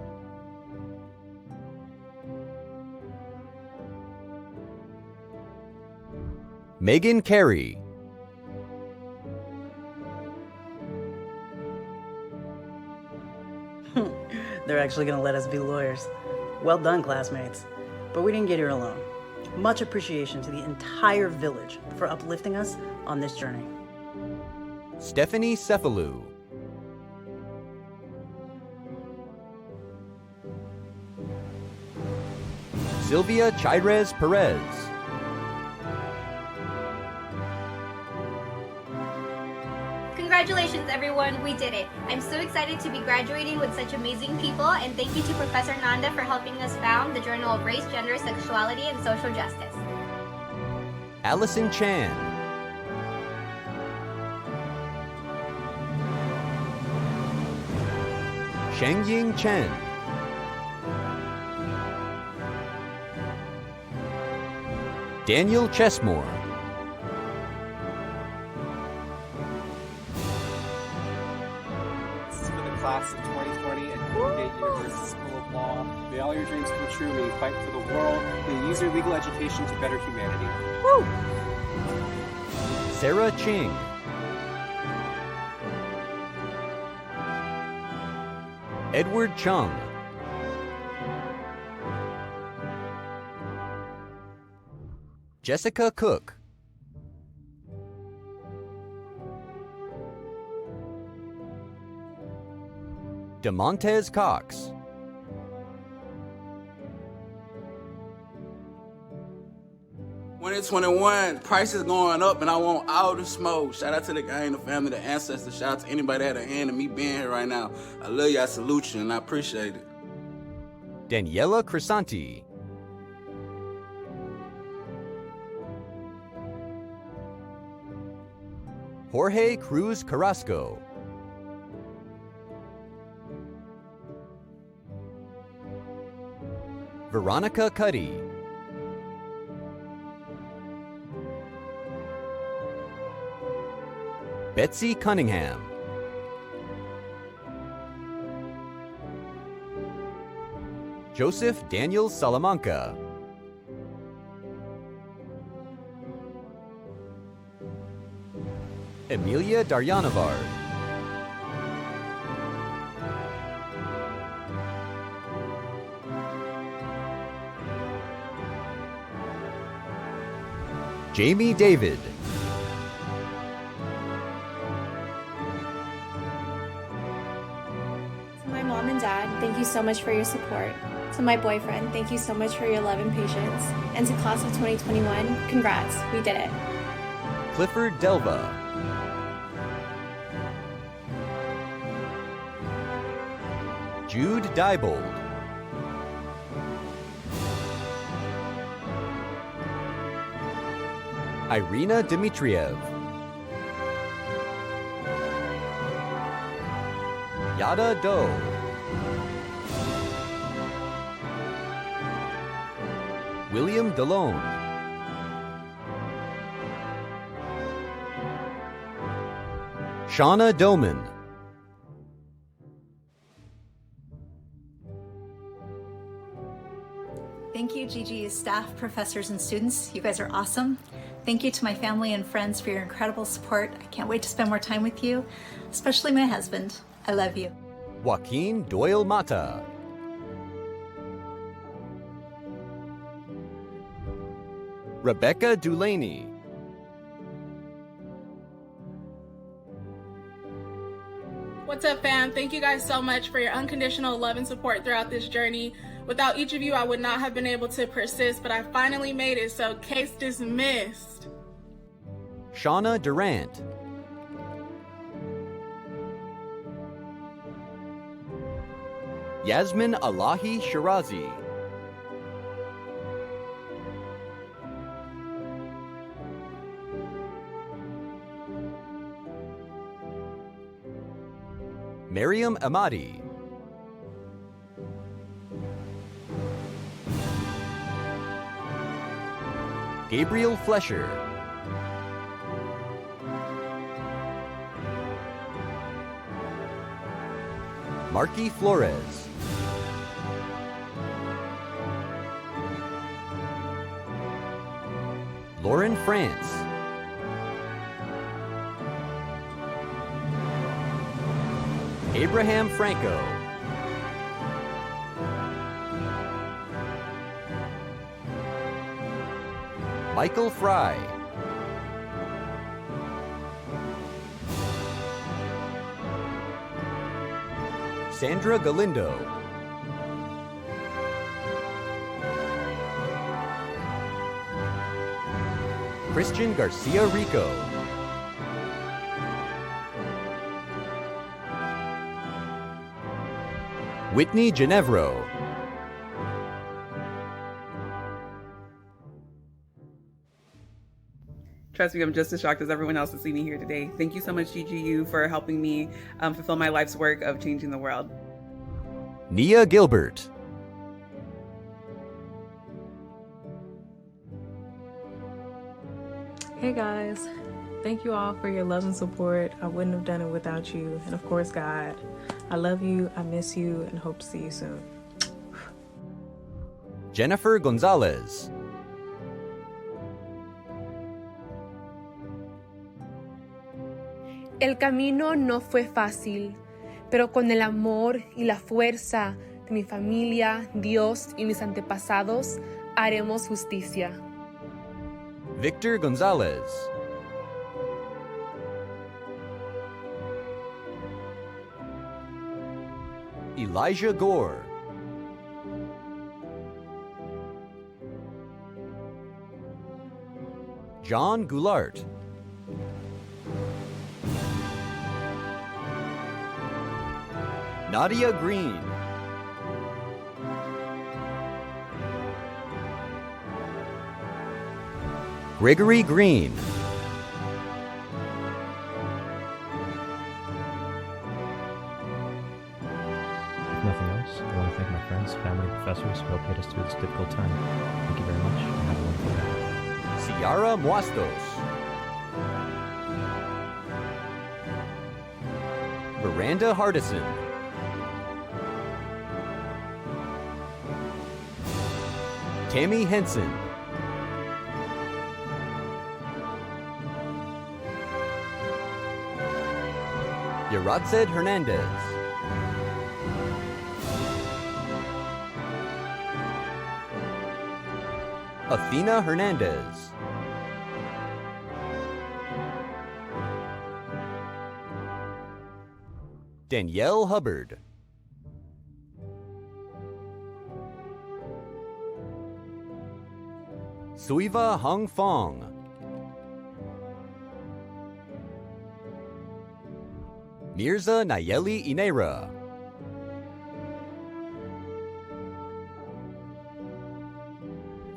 Megan Carey, They're actually going to let us be lawyers. Well done, classmates. But we didn't get here alone. Much appreciation to the entire village for uplifting us on this journey. Stephanie Cephalou, Sylvia Chairez Perez, Congratulations, everyone. We did it. I'm so excited to be graduating with such amazing people, and thank you to Professor Nanda for helping us found the Journal of Race, Gender, Sexuality, and Social Justice. Allison Chan, Shengying Chen, Daniel Chesmore, Class of 2020 at Golden Gate University School of Law. May all your dreams come true. May you fight for the world. May you use your legal education to better humanity. Woo! Sarah Ching, Edward Chung, Jessica Cook, DeMontez Cox, When it's 21, price is going up and I want all the smoke. Shout out to the gang, the family, the ancestors. Shout out to anybody that had a hand in me being here right now. I love you, I salute you, and I appreciate it. Daniela Crisanti, Jorge Cruz Carrasco, Veronica Cuddy, Betsy Cunningham, Joseph Daniel Salamanca, Emilia Daryanavard, Jamie David, To my mom and dad, thank you so much for your support. To my boyfriend, thank you so much for your love and patience. And to class of 2021, congrats, we did it. Clifford Delva, Jude Diebold, Irina Dmitriev. Yada Do. William Delone. Shauna Doman. Thank you, GGU's staff, professors, and students. You guys are awesome. Thank you to my family and friends for your incredible support. I can't wait to spend more time with you, especially my husband. I love you. Joaquin Doyle Mata. Rebecca Dulaney. What's up, fam? Thank you guys so much for your unconditional love and support throughout this journey. Without each of you, I would not have been able to persist, but I finally made it, so case dismissed. Shauna Durant. Yasmin Alahi Shirazi. Miriam Amadi. Gabriel Flesher. Marky Flores. Lauren France. Abraham Franco. Michael Fry. Sandra Galindo. Christian Garcia Rico. Whitney Ginevro. Trust me, I'm just as shocked as everyone else to see me here today. Thank you so much, GGU, for helping me fulfill my life's work of changing the world. Nia Gilbert. Hey guys, thank you all for your love and support. I wouldn't have done it without you. And of course, God, I love you, I miss you, and hope to see you soon. Jennifer Gonzalez. El camino no fue fácil, pero con el amor y la fuerza de mi familia, Dios y mis antepasados, haremos justicia. Victor Gonzalez. Elijah Gore. John Goulart. Nadia Green. Gregory Green. If nothing else, I want to thank my friends, family, and professors who helped get us through this difficult time. Thank you very much, and have a wonderful day. Ciara Muastos. Miranda Hardison. Tammy Henson. Yaratzed Hernandez. Athena Hernandez. Danielle Hubbard. Suiva Hung Fong. Mirza Nayeli Inera.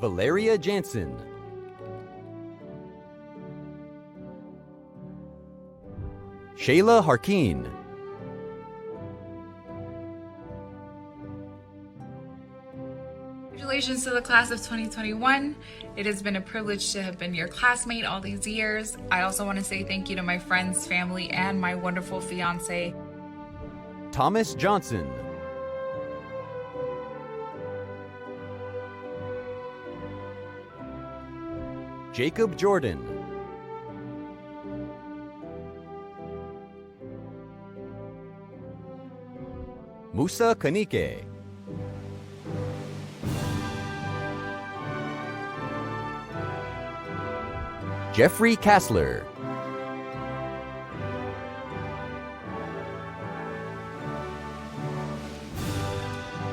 Valeria Jansen. Shayla Harkeen. Congratulations to the class of 2021. It has been a privilege to have been your classmate all these years. I also want to say thank you to my friends, family, and my wonderful fiance. Thomas Johnson. Jacob Jordan. Musa Kanike. Jeffrey Kassler.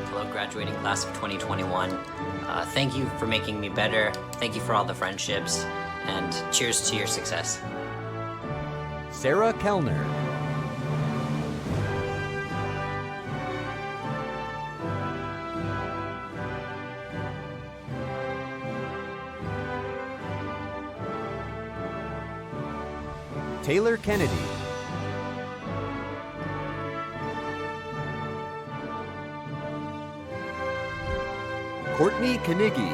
Hello, graduating class of 2021. Thank you for making me better. Thank you for all the friendships. And cheers to your success. Sarah Kellner. Taylor Kennedy. Courtney Kanigi.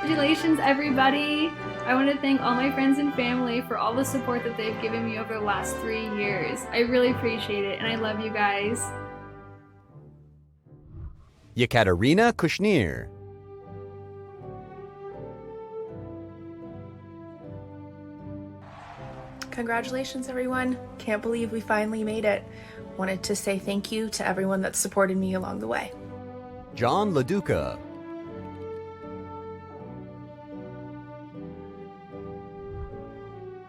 Congratulations, everybody! I want to thank all my friends and family for all the support that they've given me over the last 3 years. I really appreciate it, and I love you guys. Yekaterina Kushnir. Congratulations, everyone. Can't believe we finally made it. Wanted to say thank you to everyone that supported me along the way. John LaDuca.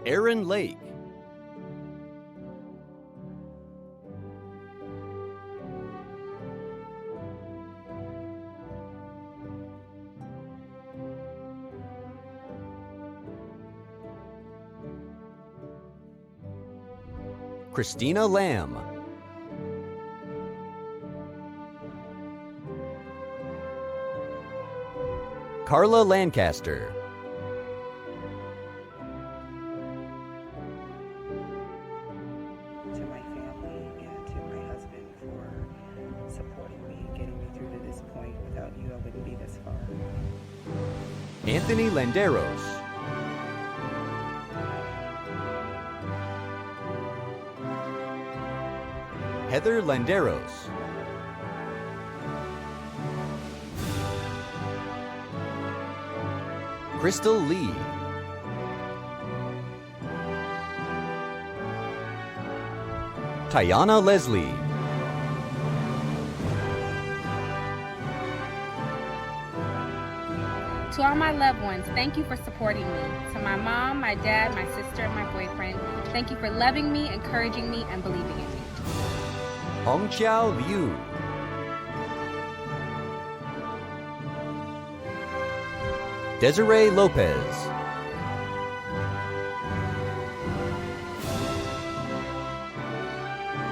Aaron Lake. Christina Lamb. Carla Lancaster. To my family and to my husband for supporting me and getting me through to this point. Without you, I wouldn't be this far. Anthony Landeros. Heather Landeros. Crystal Lee. Tayana Leslie. To all my loved ones, thank you for supporting me. To my mom, my dad, my sister, and my boyfriend, thank you for loving me, encouraging me, and believing in me. Hongqiao Liu. Desiree Lopez.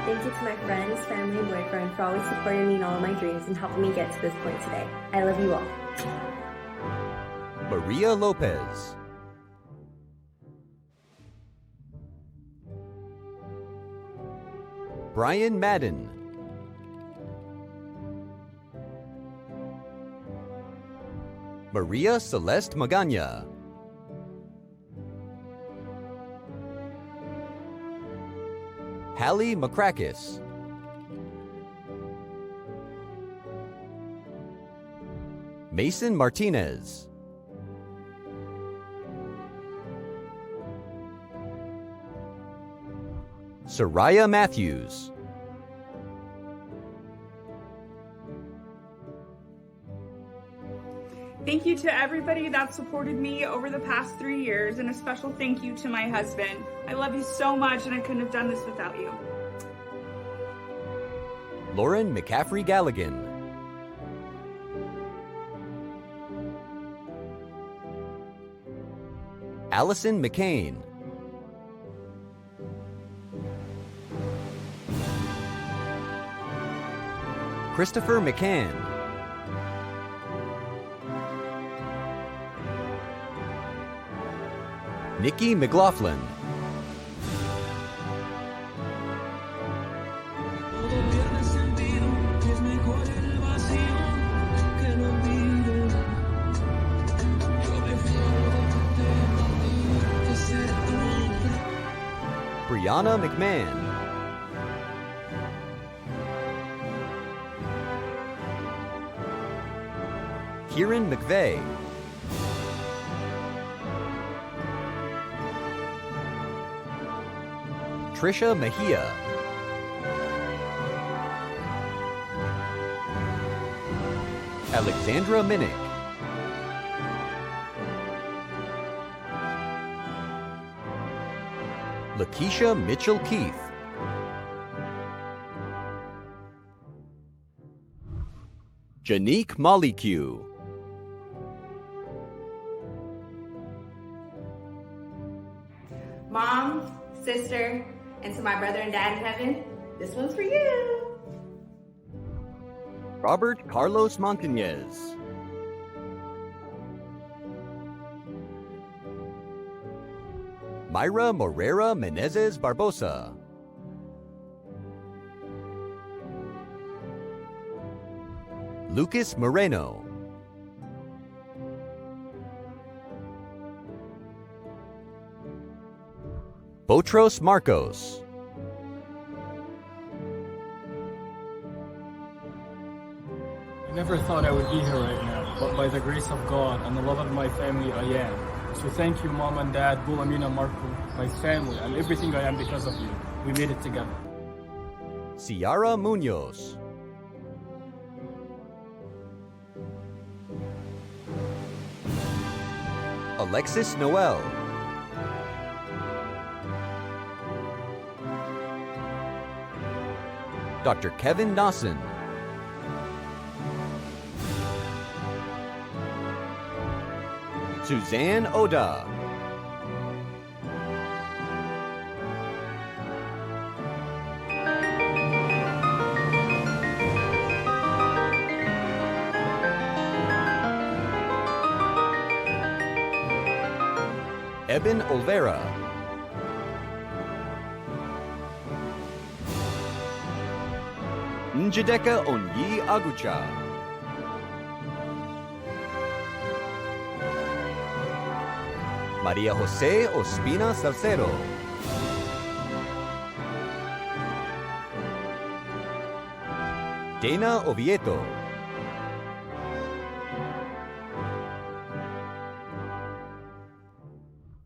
Thank you to my friends, family, and boyfriend for always supporting me in all of my dreams and helping me get to this point today. I love you all. Maria Lopez. Brian Madden. Maria Celeste Magana. Hallie McCrackis. Mason Martinez. Soraya Matthews. Thank you to everybody that supported me over the past 3 years, and a special thank you to my husband. I love you so much, and I couldn't have done this without you. Lauren McCaffrey Galligan. Allison McCain. Christopher McCann. Nikki McLaughlin. Brianna McMahon. Kieran McVeigh. Trisha Mejia. Alexandra Minnick. Lakeisha Mitchell-Keith. Janique Molleyque. Mom, sister, and to my brother and dad in heaven, this one's for you. Robert Carlos Montañez. Myra Morera Menezes Barbosa. Lucas Moreno. Botros Marcos. I never thought I would be here right now, but by the grace of God and the love of my family, I am. So thank you, Mom and Dad, Bulamina, Marco, my family, and everything I am because of you. We made it together. Ciara Munoz. Alexis Noel. Dr. Kevin Dawson. Suzanne Oda. Eben Olvera. Njideka Onyi Agucha. Maria Jose Ospina Salcero. Dana Oviedo.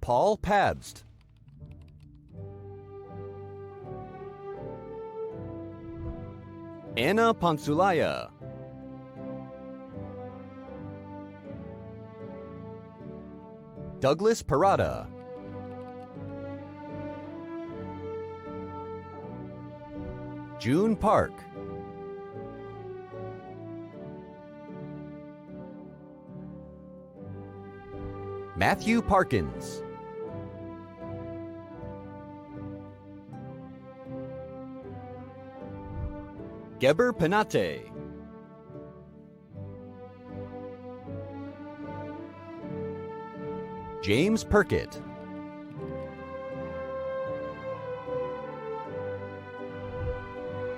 Paul Pabst. Anna Ponsulaya. Douglas Parada. June Park. Matthew Parkins. Geber Penate. James Perkett.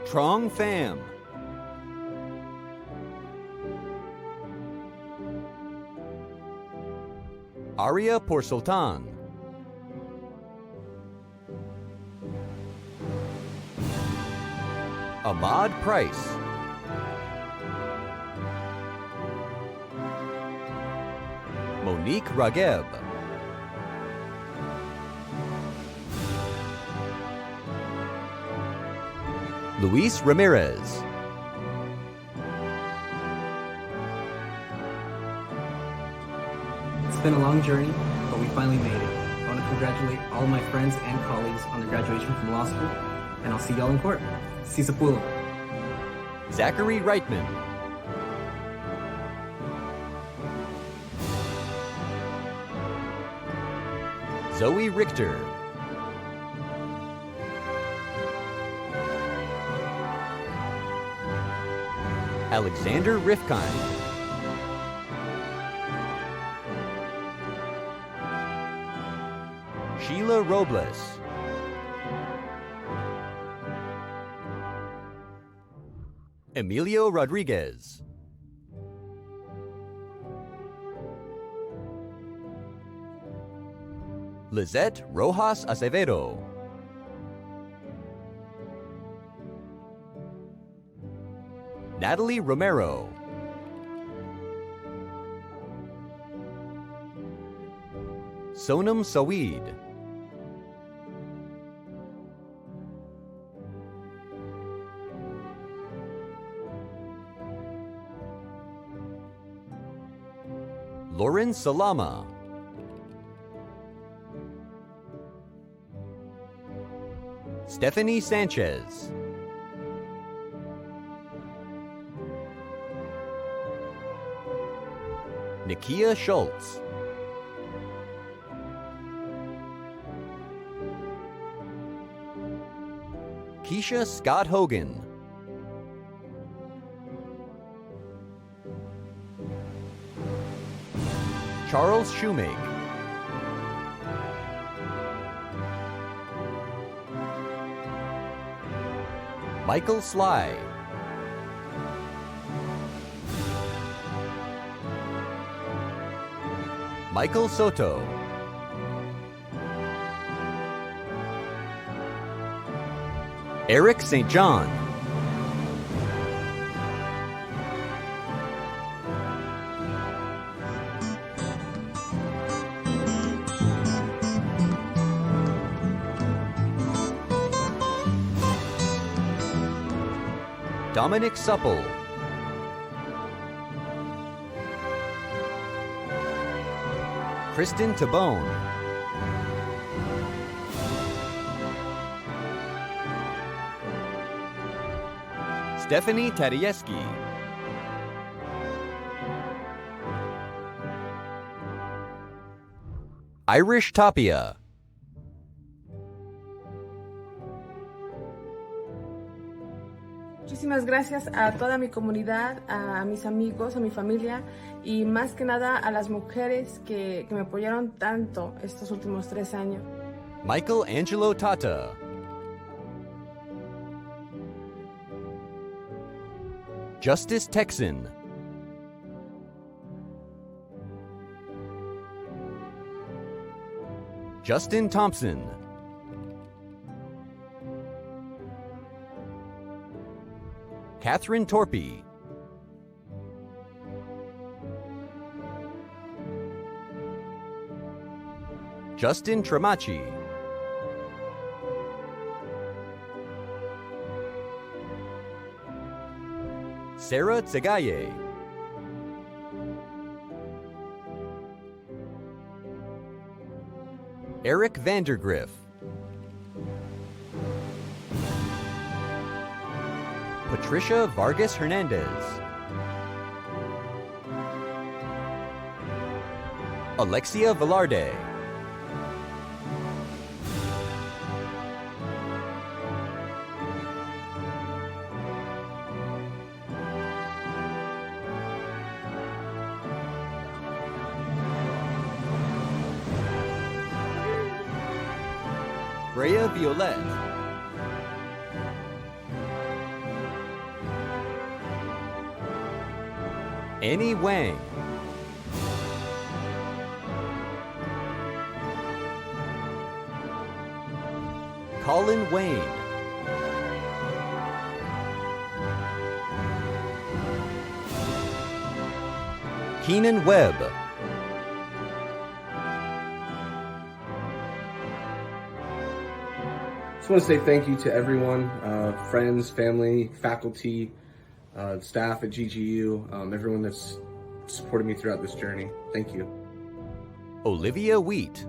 Trong Pham. Aria Porsultan. Ahmad Price. Monique Rageb. Luis Ramirez. It's been a long journey, but we finally made it. I want to congratulate all of my friends and colleagues on their graduation from law school, and I'll see y'all in court. Si se pudo. Zachary Reitman. Zoe Richter. Alexander Rifkind. Sheila Robles. Emilio Rodriguez. Lizette Rojas Acevedo. Natalie Romero. Sonam Saweed. Lauren Salama. Stephanie Sanchez. Nikia Schultz. Keisha Scott Hogan. Charles Shoemake. Michael Sly. Michael Soto. Eric St. John. Dominic Supple. Kristen Tabone. Stephanie Tadieski. Irish Tapia. Muchísimas gracias a toda mi comunidad, a mis amigos, a mi familia y más que nada a las mujeres que me apoyaron tanto estos últimos 3 años. Michael Angelo Tata. Justice Texan. Justin Thompson. Catherine Torpy. Justin Tremaci. Sarah Tsagaye. Eric Vandergriff. Patricia Vargas Hernandez. Alexia Velarde. Brea Violet. Annie Wang. Colin Wayne. Keenan Webb. I just want to say thank you to everyone, friends, family, faculty, staff at GGU, everyone that's supported me throughout this journey. Thank you. Olivia Wheat.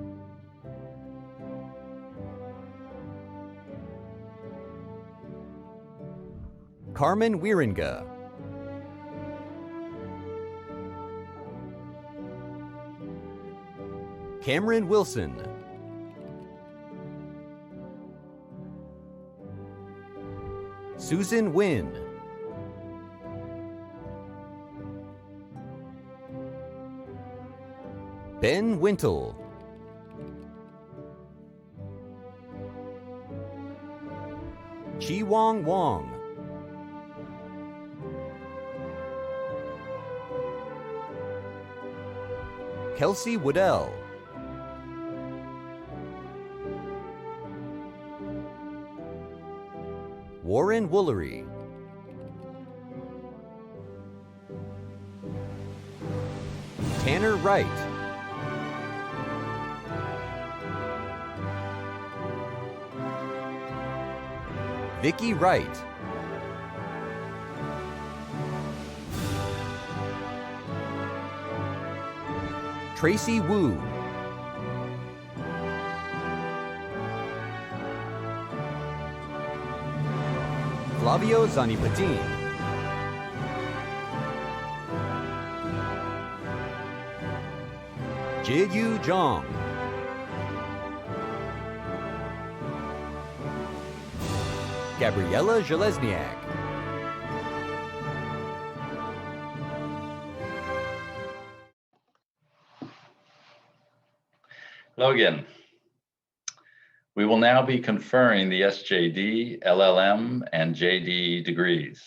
Carmen Wieringa. Cameron Wilson. Susan Wynn. Ben Wintle. Chi Wong Wong. Kelsey Woodell. Warren Woolery. Tanner Wright. Vicky Wright. Tracy Wu. Flavio Zanipatin. Jiyu Zhang. Gabriella Zhelezniak. Hello again. We will now be conferring the SJD, LLM, and JD degrees.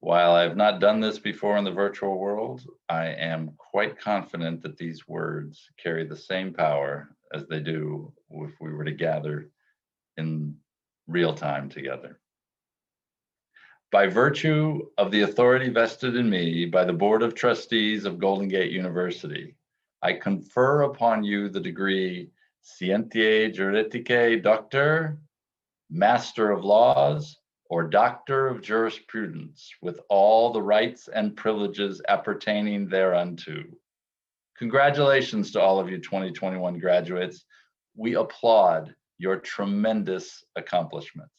While I have not done this before in the virtual world, I am quite confident that these words carry the same power as they do if we were to gather in real time together. By virtue of the authority vested in me by the Board of Trustees of Golden Gate University, I confer upon you the degree Scientiae Juridicae Doctor, Master of Laws, or Doctor of Jurisprudence, with all the rights and privileges appertaining thereunto. Congratulations to all of you 2021 graduates. We applaud your tremendous accomplishments.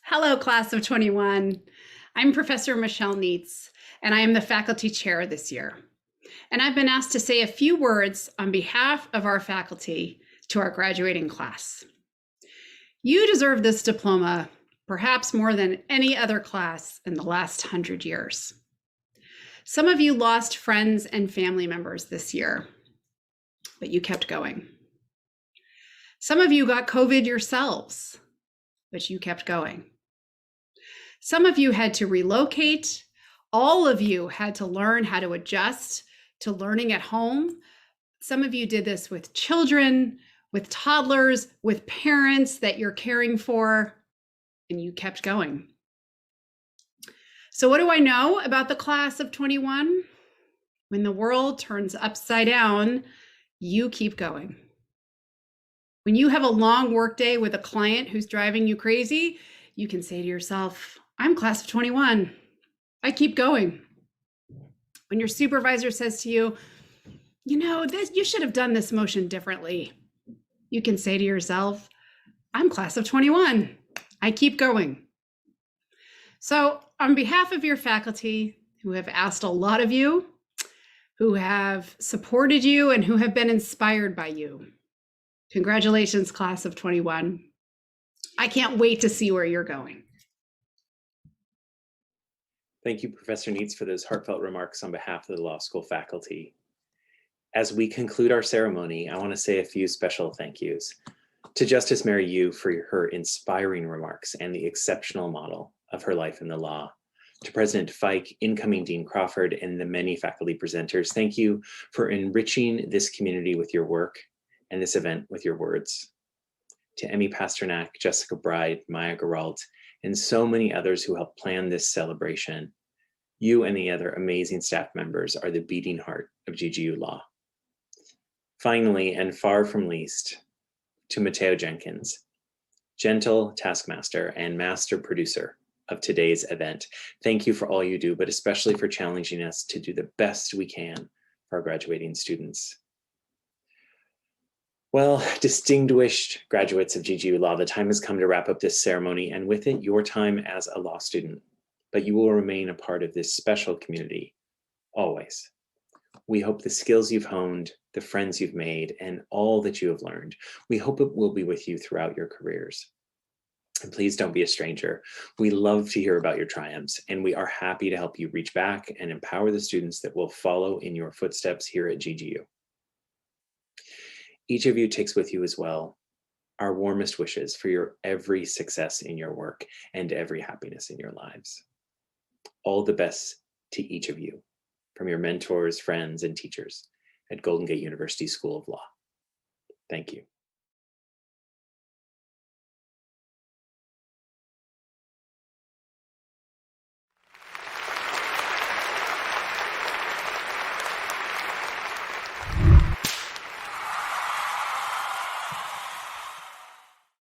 Hello, class of 21. I'm Professor Michelle Neitz, and I am the faculty chair this year. And I've been asked to say a few words on behalf of our faculty to our graduating class. You deserve this diploma perhaps more than any other class in the last 100 years. Some of you lost friends and family members this year, but you kept going. Some of you got COVID yourselves, but you kept going. Some of you had to relocate. All of you had to learn how to adjust to learning at home. Some of you did this with children, with toddlers, with parents that you're caring for, and you kept going. So what do I know about the class of 21? When the world turns upside down, you keep going. When you have a long workday with a client who's driving you crazy, you can say to yourself, I'm class of 21. I keep going. When your supervisor says to you, you know, you should have done this motion differently, you can say to yourself, I'm class of 21. I keep going. So on behalf of your faculty who have asked a lot of you, who have supported you, and who have been inspired by you, congratulations, class of 21. I can't wait to see where you're going. Thank you, Professor Neitz, for those heartfelt remarks on behalf of the law school faculty. As we conclude our ceremony, I want to say a few special thank yous to Justice Mary Yu for her inspiring remarks and the exceptional model of her life in the law. To President Fike, incoming Dean Crawford, and the many faculty presenters, thank you for enriching this community with your work and this event with your words. To Emmy Pasternak, Jessica Bride, Maya Geralt, and so many others who helped plan this celebration, you and the other amazing staff members are the beating heart of GGU Law. Finally, and far from least, to Mateo Jenkins, gentle taskmaster and master producer of today's event. Thank you for all you do, but especially for challenging us to do the best we can for our graduating students. Well, distinguished graduates of GGU Law, the time has come to wrap up this ceremony, and with it, your time as a law student. But you will remain a part of this special community, always. We hope the skills you've honed, the friends you've made, and all that you have learned. We hope it will be with you throughout your careers. And please don't be a stranger. We love to hear about your triumphs, and we are happy to help you reach back and empower the students that will follow in your footsteps here at GGU. Each of you takes with you as well our warmest wishes for your every success in your work and every happiness in your lives. All the best to each of you from your mentors, friends, and teachers at Golden Gate University School of Law. Thank you.